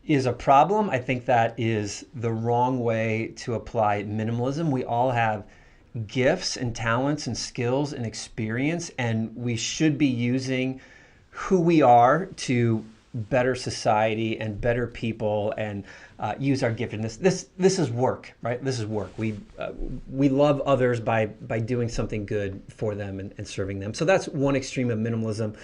is a problem. I think that is the wrong way to apply minimalism. We all have gifts and talents and skills and experience, and we should be using who we are to better society and better people, and use our giftedness. This is work, right? This is work. We love others by doing something good for them and serving them. So that's one extreme of minimalism.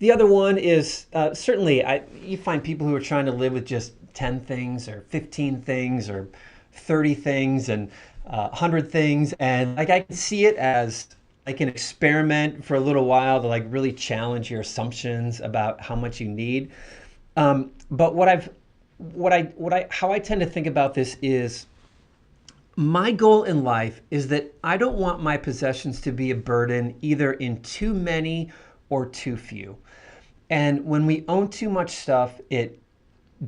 The other one is certainly you find people who are trying to live with just 10 things or 15 things or 30 things and 100 things, and like I can see it as like an experiment for a little while to like really challenge your assumptions about how much you need. But how I tend to think about this is, my goal in life is that I don't want my possessions to be a burden either in too many or too few. And when we own too much stuff, it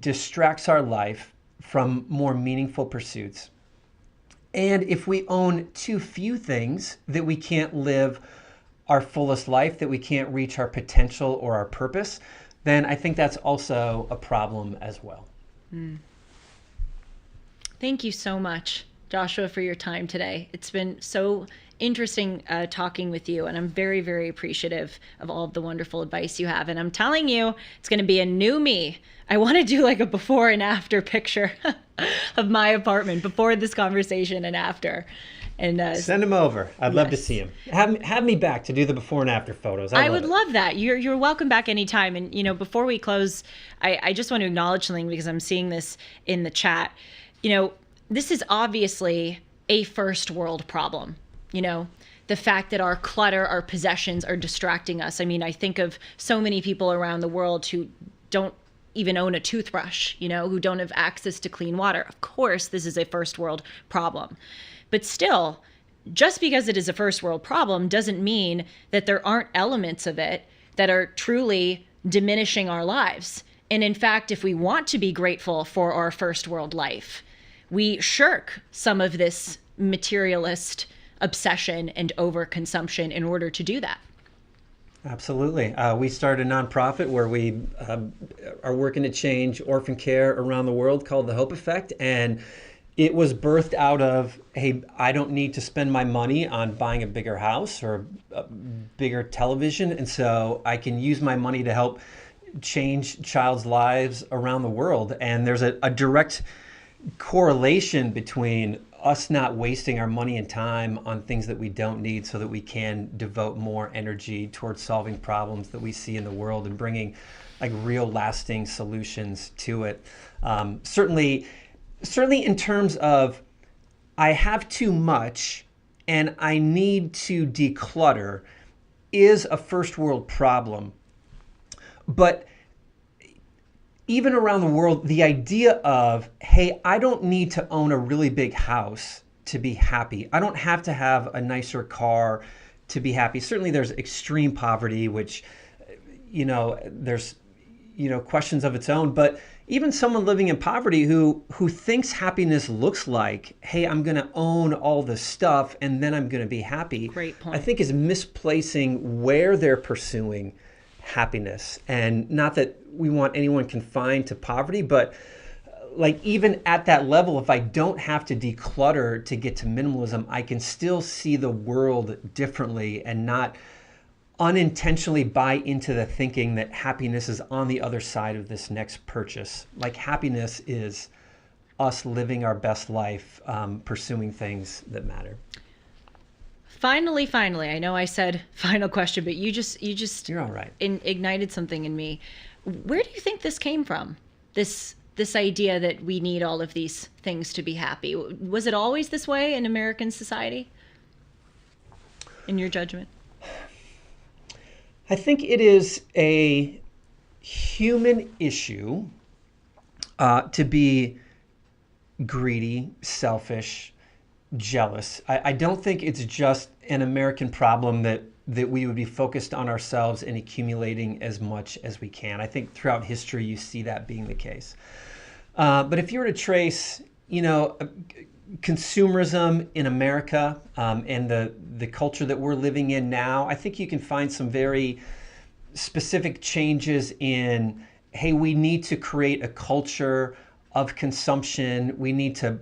distracts our life from more meaningful pursuits. And if we own too few things, that we can't live our fullest life, that we can't reach our potential or our purpose, then I think that's also a problem as well. Thank you so much, Joshua, for your time today. It's been so interesting talking with you, and I'm very, very appreciative of all of the wonderful advice you have. And I'm telling you, it's going to be a new me. I want to do like a before and after picture of my apartment, before this conversation and after. And send them over. I'd love to see them. Have me back to do the before and after photos. I would love that. You're welcome back anytime. And before we close, I just want to acknowledge something, because I'm seeing this in the chat. This is obviously a first world problem. The fact that our clutter, our possessions are distracting us. I mean, I think of so many people around the world who don't even own a toothbrush, who don't have access to clean water. Of course, this is a first world problem. But still, just because it is a first world problem doesn't mean that there aren't elements of it that are truly diminishing our lives. And in fact, if we want to be grateful for our first world life, we shirk some of this materialist obsession and overconsumption in order to do that. Absolutely. We started a nonprofit where we are working to change orphan care around the world, called the Hope Effect. And it was birthed out of, hey, I don't need to spend my money on buying a bigger house or a bigger television. And so I can use my money to help change child's lives around the world. And there's a direct correlation between us not wasting our money and time on things that we don't need, so that we can devote more energy towards solving problems that we see in the world and bringing like real lasting solutions to it. Certainly in terms of, I have too much and I need to declutter, is a first world problem. But even around the world, the idea of, hey, I don't need to own a really big house to be happy. I don't have to have a nicer car to be happy. Certainly there's extreme poverty, which, there's questions of its own. But even someone living in poverty who thinks happiness looks like, hey, I'm going to own all this stuff and then I'm going to be happy. Great point. I think is misplacing where they're pursuing happiness. And not that we want anyone confined to poverty, but like even at that level, if I don't have to declutter to get to minimalism, I can still see the world differently and not unintentionally buy into the thinking that happiness is on the other side of this next purchase. Like happiness is us living our best life, pursuing things that matter. Finally, I know I said final question, but you just You're all right. Ignited something in me. Where do you think this came from? This idea that we need all of these things to be happy. Was it always this way in American society? In your judgment? I think it is a human issue to be greedy, selfish, jealous. I don't think it's just an American problem that we would be focused on ourselves and accumulating as much as we can. I think throughout history you see that being the case. But if you were to trace, consumerism in America and the culture that we're living in now, I think you can find some very specific changes in, hey, we need to create a culture of consumption. We need to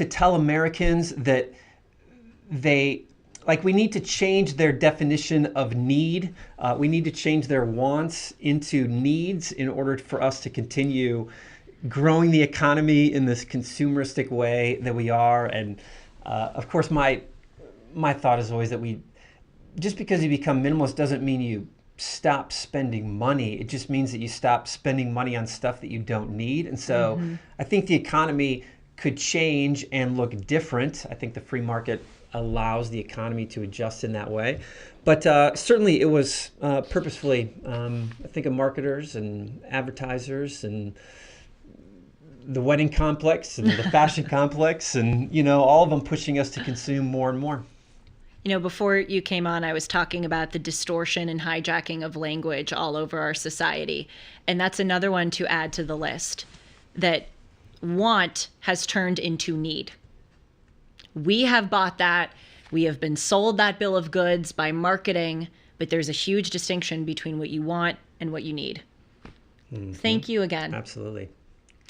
tell Americans that we need to change their definition of need. We need to change their wants into needs in order for us to continue growing the economy in this consumeristic way that we are. And of course, my thought is always that just because you become minimalist doesn't mean you stop spending money. It just means that you stop spending money on stuff that you don't need. And so I think the economy could change and look different. I think the free market allows the economy to adjust in that way. But certainly it was purposefully, I think, of marketers and advertisers and the wedding complex and the fashion complex and, all of them pushing us to consume more and more. Before you came on, I was talking about the distortion and hijacking of language all over our society. And that's another one to add to the list, that want has turned into need. We have bought that. We have been sold that bill of goods by marketing, but there's a huge distinction between what you want and what you need. Mm-hmm. Thank you again. Absolutely.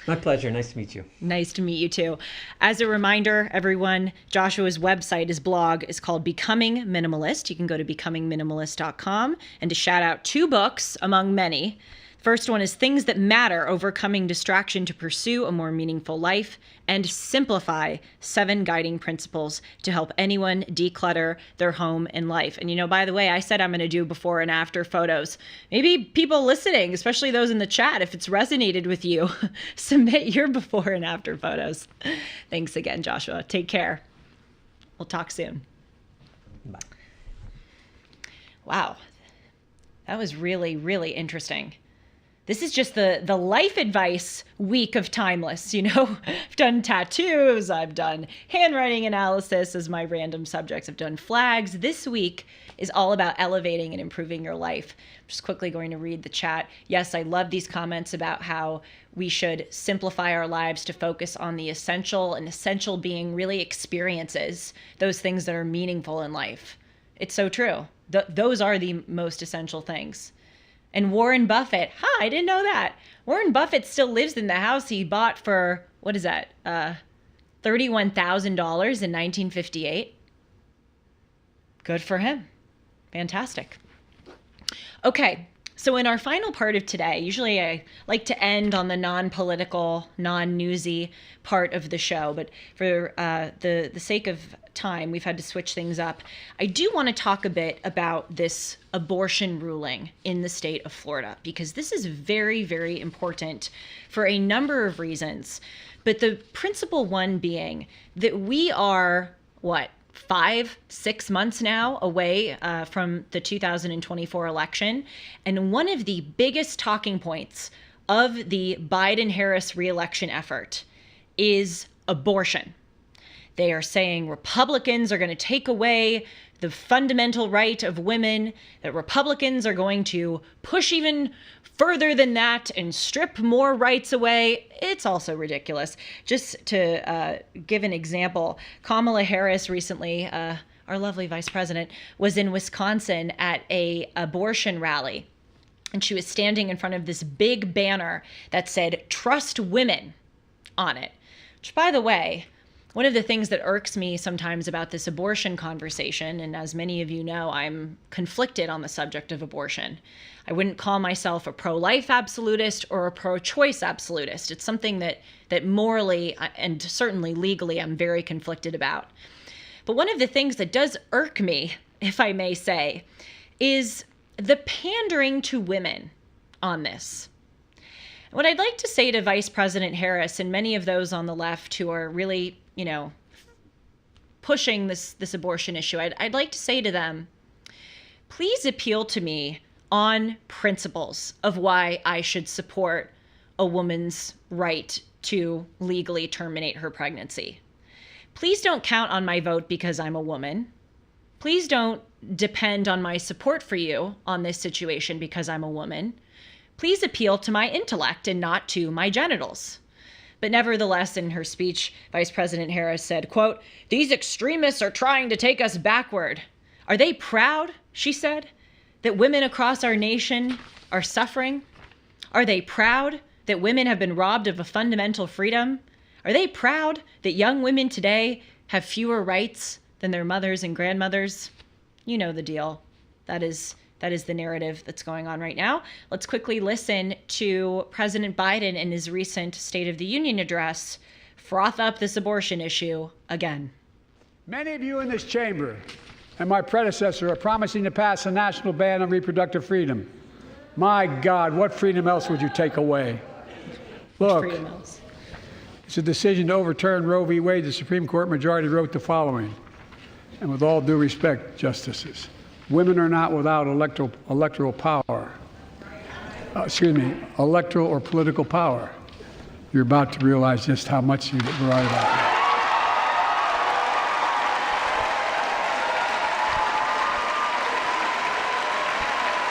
My pleasure. Nice to meet you. Nice to meet you too. As a reminder, everyone, Joshua's website, his blog is called Becoming Minimalist. You can go to becomingminimalist.com, and to shout out 2 books among many. First one is Things That Matter, Overcoming Distraction to Pursue a More Meaningful Life, and Simplify, 7 Guiding Principles to Help Anyone Declutter Their Home and Life. And by the way, I said I'm going to do before and after photos. Maybe people listening, especially those in the chat, if it's resonated with you, submit your before and after photos. Thanks again, Joshua. Take care. We'll talk soon. Bye. Wow. That was really, really interesting. This is just the life advice week of Timeless. I've done tattoos, I've done handwriting analysis as my random subjects, I've done flags. This week is all about elevating and improving your life. I'm just quickly going to read the chat. Yes, I love these comments about how we should simplify our lives to focus on the essential, and essential being really experiences, those things that are meaningful in life. It's so true. Those are the most essential things. And Warren Buffett, I didn't know that. Warren Buffett still lives in the house he bought for, what is that, $31,000 in 1958. Good for him. Fantastic. Okay, so in our final part of today, usually I like to end on the non-political, non-newsy part of the show, but for the sake of time, we've had to switch things up. I do want to talk a bit about this abortion ruling in the state of Florida, because this is very, very important for a number of reasons. But the principal one being that we are, 5-6 months now away from the 2024 election. And one of the biggest talking points of the Biden-Harris re-election effort is abortion. They are saying Republicans are going to take away the fundamental right of women, that Republicans are going to push even further than that and strip more rights away. It's also ridiculous. Just to give an example, Kamala Harris recently, our lovely vice president, was in Wisconsin at a abortion rally. And she was standing in front of this big banner that said, "Trust women," on it. Which, by the way, one of the things that irks me sometimes about this abortion conversation, and as many of you know, I'm conflicted on the subject of abortion. I wouldn't call myself a pro-life absolutist or a pro-choice absolutist. It's something that morally and certainly legally I'm very conflicted about. But one of the things that does irk me, if I may say, is the pandering to women on this. What I'd like to say to Vice President Harris and many of those on the left who are really, pushing this abortion issue, I'd like to say to them, please appeal to me on principles of why I should support a woman's right to legally terminate her pregnancy. Please don't count on my vote because I'm a woman. Please don't depend on my support for you on this situation because I'm a woman. Please appeal to my intellect and not to my genitals. But nevertheless, in her speech, Vice President Harris said, quote, "These extremists are trying to take us backward. Are they proud," she said, "that women across our nation are suffering? Are they proud that women have been robbed of a fundamental freedom? Are they proud that young women today have fewer rights than their mothers and grandmothers?" You know the deal. That is the narrative that's going on right now. Let's quickly listen to President Biden in his recent State of the Union address froth up this abortion issue again. Many of you in this chamber and my predecessor are promising to pass a national ban on reproductive freedom. My God, what freedom else would you take away? Look, it's a decision to overturn Roe v. Wade. The Supreme Court majority wrote the following, and with all due respect, justices, women are not without electoral power. Electoral or political power. You're about to realize just how much you're right about that.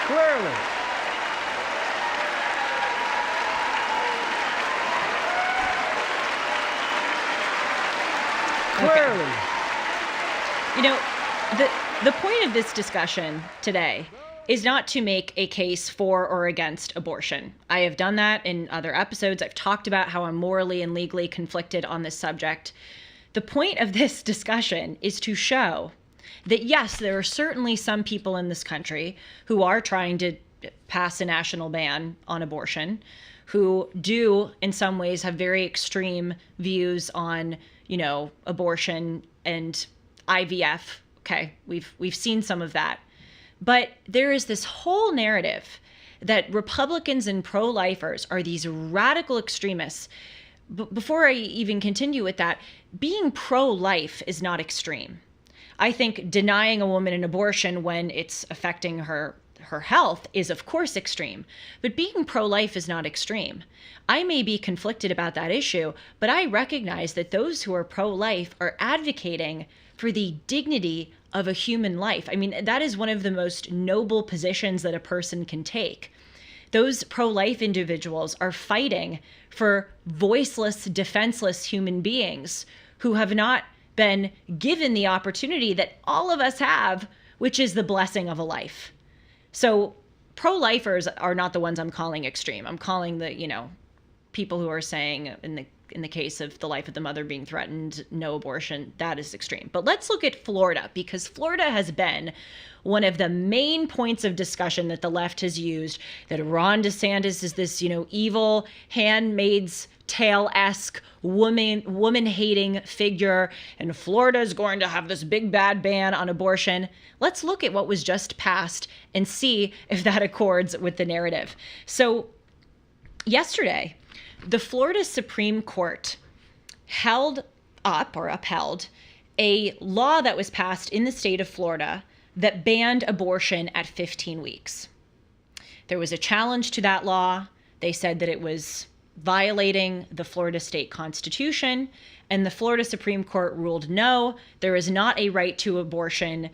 Clearly. Clearly. You know, the point of this discussion today is not to make a case for or against abortion. I have done that in other episodes. I've talked about how I'm morally and legally conflicted on this subject. The point of this discussion is to show that, yes, there are certainly some people in this country who are trying to pass a national ban on abortion, who do, in some ways, have very extreme views on, abortion and IVF. Okay, we've seen some of that. But there is this whole narrative that Republicans and pro-lifers are these radical extremists. Before I even continue with that, being pro-life is not extreme. I think denying a woman an abortion when it's affecting her health is, of course, extreme. But being pro-life is not extreme. I may be conflicted about that issue, but I recognize that those who are pro-life are advocating for the dignity of a human life. I mean, that is one of the most noble positions that a person can take. Those pro-life individuals are fighting for voiceless, defenseless human beings who have not been given the opportunity that all of us have, which is the blessing of a life. So pro-lifers are not the ones I'm calling extreme. I'm calling the, people who are saying in the case of the life of the mother being threatened, no abortion, that is extreme. But let's look at Florida, because Florida has been one of the main points of discussion that the left has used, that Ron DeSantis is this, evil, Handmaid's Tale-esque, woman-hating figure, and Florida is going to have this big bad ban on abortion. Let's look at what was just passed and see if that accords with the narrative. So yesterday, the Florida Supreme Court upheld a law that was passed in the state of Florida that banned abortion at 15 weeks. There was a challenge to that law. They said that it was violating the Florida state constitution, and the Florida Supreme Court ruled no, there is not a right to abortion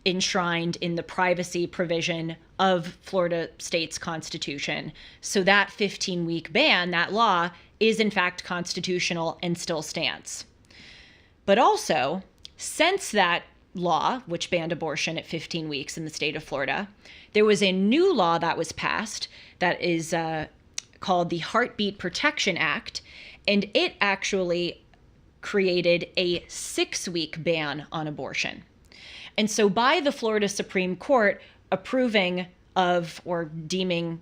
enshrined in the privacy provision of Florida state's constitution. So that 15-week ban, that law, is in fact constitutional and still stands. But also, since that law, which banned abortion at 15 weeks in the state of Florida, there was a new law that was passed that is called the Heartbeat Protection Act, and it actually created a 6-week ban on abortion. And so by the Florida Supreme Court approving of or deeming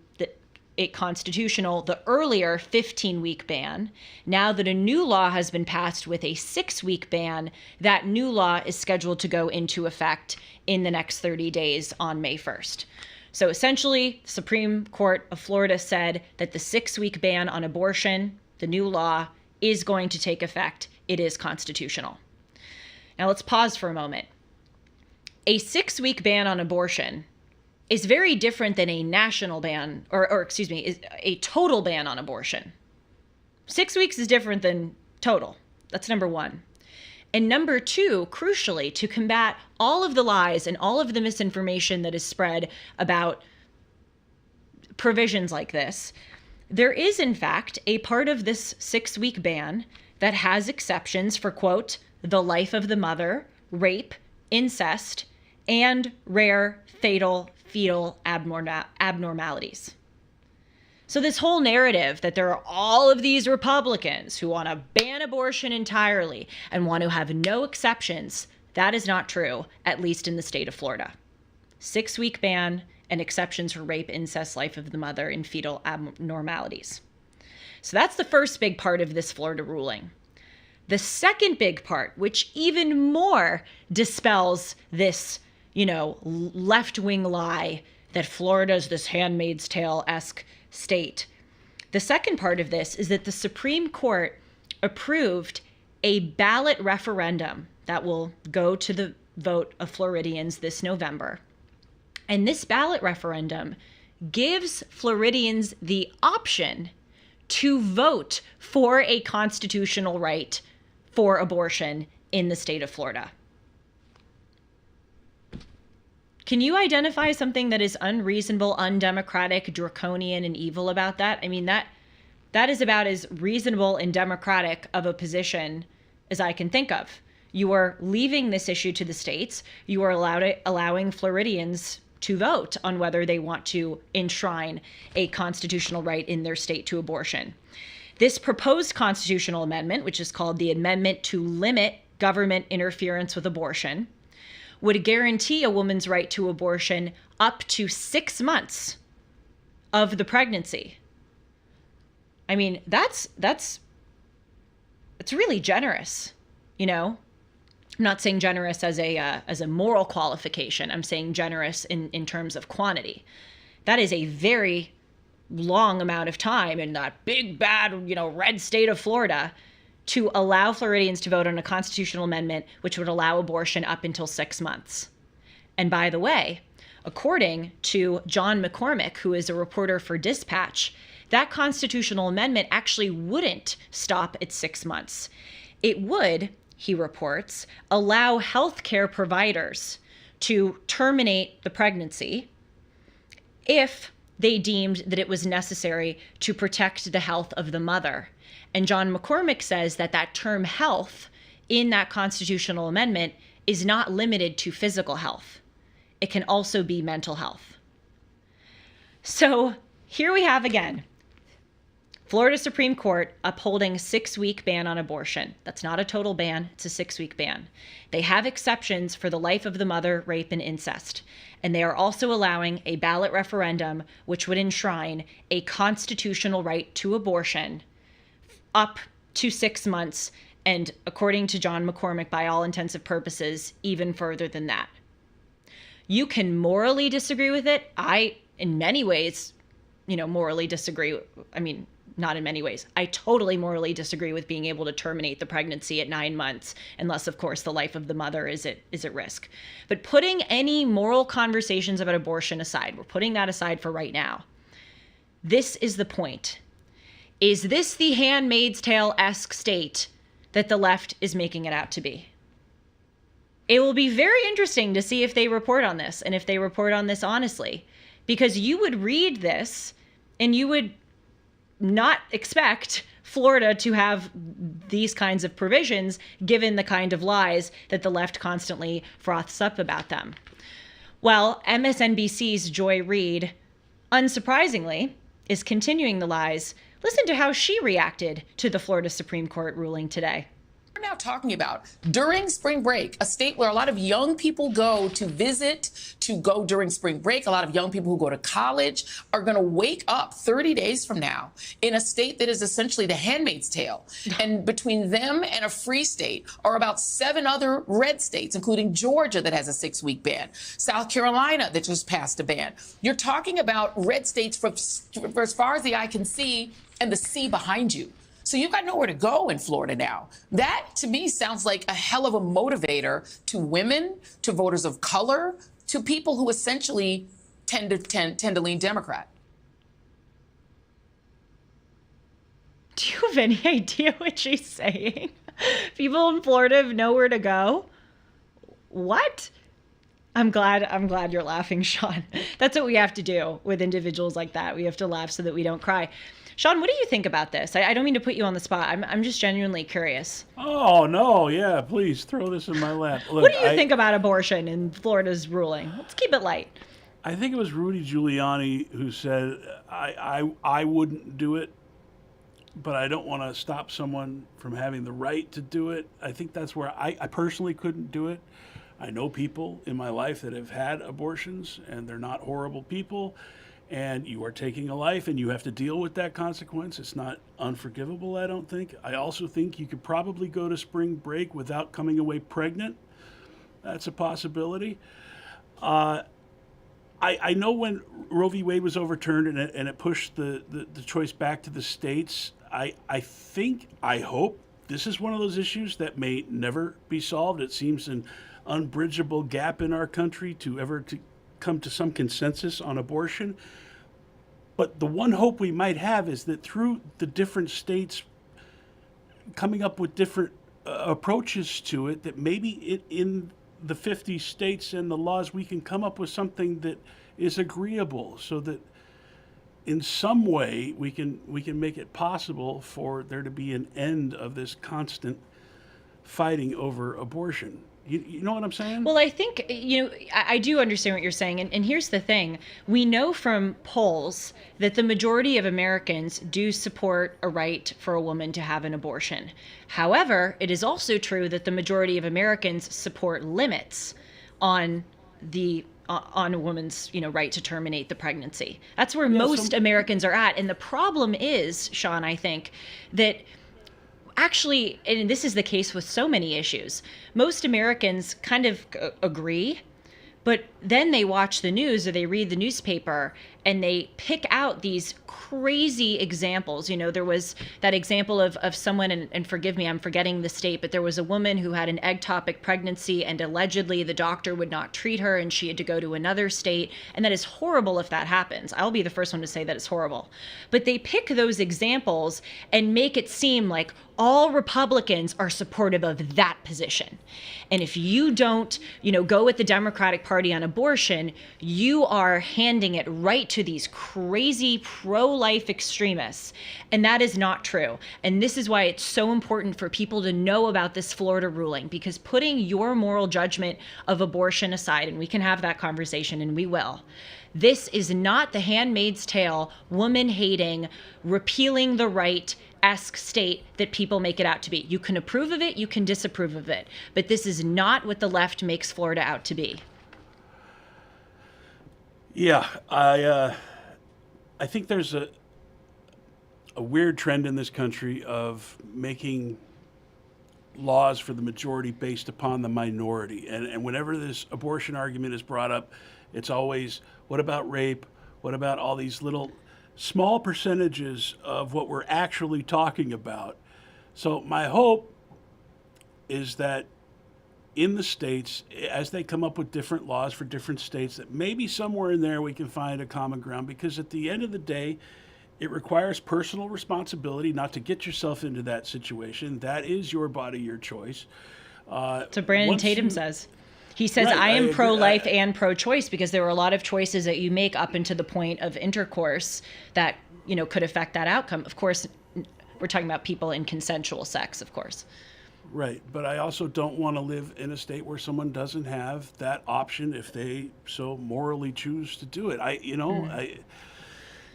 it constitutional, the earlier 15-week ban, now that a new law has been passed with a 6-week ban, that new law is scheduled to go into effect in the next 30 days on May 1st. So essentially, the Supreme Court of Florida said that the 6-week ban on abortion, the new law, is going to take effect. It is constitutional. Now let's pause for a moment. A 6-week ban on abortion is very different than a national ban, is a total ban on abortion. 6 weeks is different than total. That's number one. And number two, crucially, to combat all of the lies and all of the misinformation that is spread about provisions like this, there is, in fact, a part of this 6-week ban that has exceptions for, quote, the life of the mother, rape, incest, and rare fatal fetal abnormalities. So this whole narrative that there are all of these Republicans who want to ban abortion entirely and want to have no exceptions, that is not true, at least in the state of Florida. 6-week ban and exceptions for rape, incest, life of the mother, and fetal abnormalities. So that's the first big part of this Florida ruling. The second big part, which even more dispels this, left-wing lie that Florida's this Handmaid's Tale-esque state. The second part of this is that the Supreme Court approved a ballot referendum that will go to the vote of Floridians this November. And this ballot referendum gives Floridians the option to vote for a constitutional right for abortion in the state of Florida. Can you identify something that is unreasonable, undemocratic, draconian, and evil about that? I mean, that is about as reasonable and democratic of a position as I can think of. You are leaving this issue to the states. You are allowing Floridians to vote on whether they want to enshrine a constitutional right in their state to abortion. This proposed constitutional amendment, which is called the Amendment to Limit Government Interference with Abortion, would guarantee a woman's right to abortion up to 6 months of the pregnancy. I mean, that's really generous, I'm not saying generous as a moral qualification. I'm saying generous in terms of quantity. That is a very long amount of time in that big, bad, red state of Florida to allow Floridians to vote on a constitutional amendment which would allow abortion up until 6 months. And by the way, according to John McCormick, who is a reporter for Dispatch, that constitutional amendment actually wouldn't stop at 6 months. It would, he reports, allow healthcare providers to terminate the pregnancy if they deemed that it was necessary to protect the health of the mother. And John McCormick says that term health in that constitutional amendment is not limited to physical health. It can also be mental health. So here we have again, Florida Supreme Court upholding a 6-week ban on abortion. That's not a total ban, it's a 6-week ban. They have exceptions for the life of the mother, rape, and incest. And they are also allowing a ballot referendum which would enshrine a constitutional right to abortion up to 6 months, and according to John McCormick, by all intents and purposes, even further than that. You can morally disagree with it. I, in many ways, morally disagree. I mean, not in many ways. I totally morally disagree with being able to terminate the pregnancy at 9 months, unless, of course, the life of the mother is at risk. But putting any moral conversations about abortion aside, we're putting that aside for right now. This is the point. Is this the Handmaid's Tale-esque state that the left is making it out to be? it will be very interesting to see if they report on this and if they report on this honestly, because you would read this and you would not expect Florida to have these kinds of provisions given the kind of lies that the left constantly froths up about them. Well, MSNBC's Joy Reid, unsurprisingly, is continuing the lies. Listen to how she reacted to the Florida Supreme Court ruling today. We're now talking about during spring break, a state where a lot of young people go to visit, to go during spring break. A lot of young people who go to college are going to wake up 30 days from now in a state that is essentially the Handmaid's Tale. And between them and a free state are about 7 other red states, including Georgia that has a 6-week ban, South Carolina that just passed a ban. You're talking about red states for as far as the eye can see and the sea behind you. So you've got nowhere to go in Florida now. That, to me, sounds like a hell of a motivator to women, to voters of color, to people who essentially tend to lean Democrat. Do you have any idea what she's saying? People in Florida have nowhere to go? What? I'm glad you're laughing, Sean. That's what we have to do with individuals like that. We have to laugh so that we don't cry. Sean, what do you think about this? I don't mean to put you on the spot. I'm just genuinely curious. Oh, no. Yeah, please throw this in my lap. Look, What do you think about abortion in Florida's ruling? Let's keep it light. I think it was Rudy Giuliani who said, I wouldn't do it, but I don't want to stop someone from having the right to do it. I think that's where I personally couldn't do it. I know people in my life that have had abortions, and they're not horrible people. And you are taking a life, and you have to deal with that consequence. It's not unforgivable, I don't think. I also think you could probably go to spring break without coming away pregnant. That's a possibility. I know when Roe v. Wade was overturned and it pushed the choice back to the states, I hope this is one of those issues that may never be solved. It seems an unbridgeable gap in our country to come to some consensus on abortion. But the one hope we might have is that through the different states coming up with different approaches to it, that maybe in the 50 states and the laws we can come up with something that is agreeable, so that in some way we can make it possible for there to be an end of this constant fighting over abortion. You know what I'm saying? Well, I think, I do understand what you're saying. And here's the thing. We know from polls that the majority of Americans do support a right for a woman to have an abortion. However, it is also true that the majority of Americans support limits on a woman's right to terminate the pregnancy. That's where most Americans are at. And the problem is, Sean, I think, that actually, and this is the case with so many issues, most Americans kind of agree, but then they watch the news or they read the newspaper and they pick out these crazy examples. There was that example of someone, and forgive me, I'm forgetting the state, but there was a woman who had an ectopic pregnancy and allegedly the doctor would not treat her and she had to go to another state. And that is horrible if that happens. I'll be the first one to say that it's horrible. But they pick those examples and make it seem like all Republicans are supportive of that position. And if you don't, go with the Democratic Party on abortion, you are handing it right to these crazy pro-life extremists. And that is not true. And this is why it's so important for people to know about this Florida ruling, because putting your moral judgment of abortion aside, and we can have that conversation and we will, this is not the Handmaid's Tale, woman-hating, repealing the right-esque state that people make it out to be. You can approve of it, you can disapprove of it, but this is not what the left makes Florida out to be. Yeah, I think there's a weird trend in this country of making laws for the majority based upon the minority. And whenever this abortion argument is brought up, it's always, what about rape? What about all these little small percentages of what we're actually talking about? So my hope is that in the states, as they come up with different laws for different states, that maybe somewhere in there we can find a common ground, because at the end of the day, it requires personal responsibility not to get yourself into that situation. That is your body, your choice. So Brandon Tatum says. He says, Right, I am agree. pro-life and pro-choice because there were a lot of choices that you make up into the point of intercourse that, could affect that outcome. Of course, we're talking about people in consensual sex, of course. Right, but I also don't want to live in a state where someone doesn't have that option if they so morally choose to do it.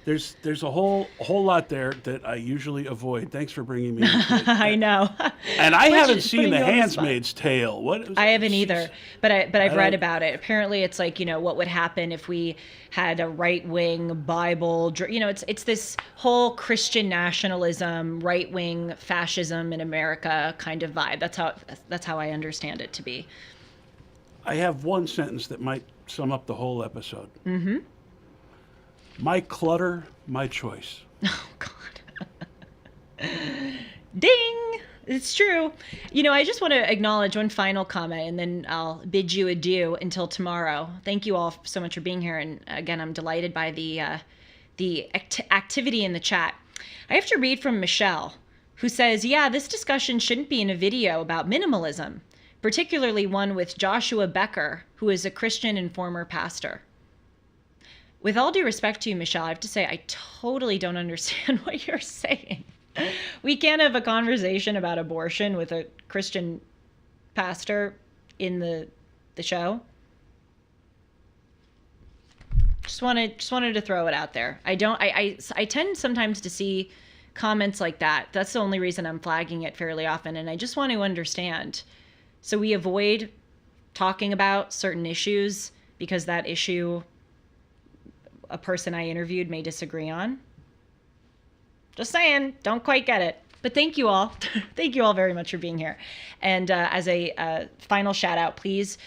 There's a whole lot there that I usually avoid. Thanks for bringing me into it. I know. And I haven't Putting seen The you on the spot. Handmaid's Tale. I haven't either, but I've read don't- about it. Apparently, it's like what would happen if we had a right wing Bible. It's this whole Christian nationalism, right wing fascism in America kind of vibe. That's how I understand it to be. I have one sentence that might sum up the whole episode. Mm-hmm. My clutter, my choice. Oh God. Ding. It's true. I just want to acknowledge one final comment and then I'll bid you adieu until tomorrow. Thank you all so much for being here. And again, I'm delighted by the activity in the chat. I have to read from Michelle, who says, yeah, this discussion shouldn't be in a video about minimalism, particularly one with Joshua Becker, who is a Christian and former pastor. With all due respect to you, Michelle, I have to say I totally don't understand what you're saying. We can't have a conversation about abortion with a Christian pastor in the show. Just wanted to throw it out there. I tend sometimes to see comments like that. That's the only reason I'm flagging it fairly often, and I just want to understand. So we avoid talking about certain issues because that issue a person I interviewed may disagree on. Just saying, don't quite get it. But thank you all. Thank you all very much for being here. And as a final shout out, please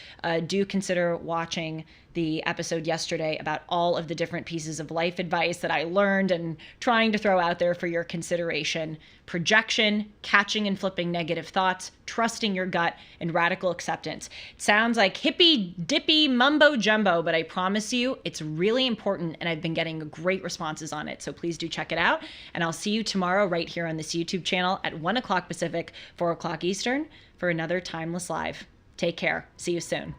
do consider watching the episode yesterday about all of the different pieces of life advice that I learned and trying to throw out there for your consideration. Projection, catching and flipping negative thoughts, trusting your gut, and radical acceptance. It sounds like hippy dippy mumbo jumbo, but I promise you it's really important and I've been getting great responses on it. So please do check it out. And I'll see you tomorrow right here on this YouTube channel at 1 o'clock Pacific, 4 o'clock Eastern for another Timeless Live. Take care. See you soon.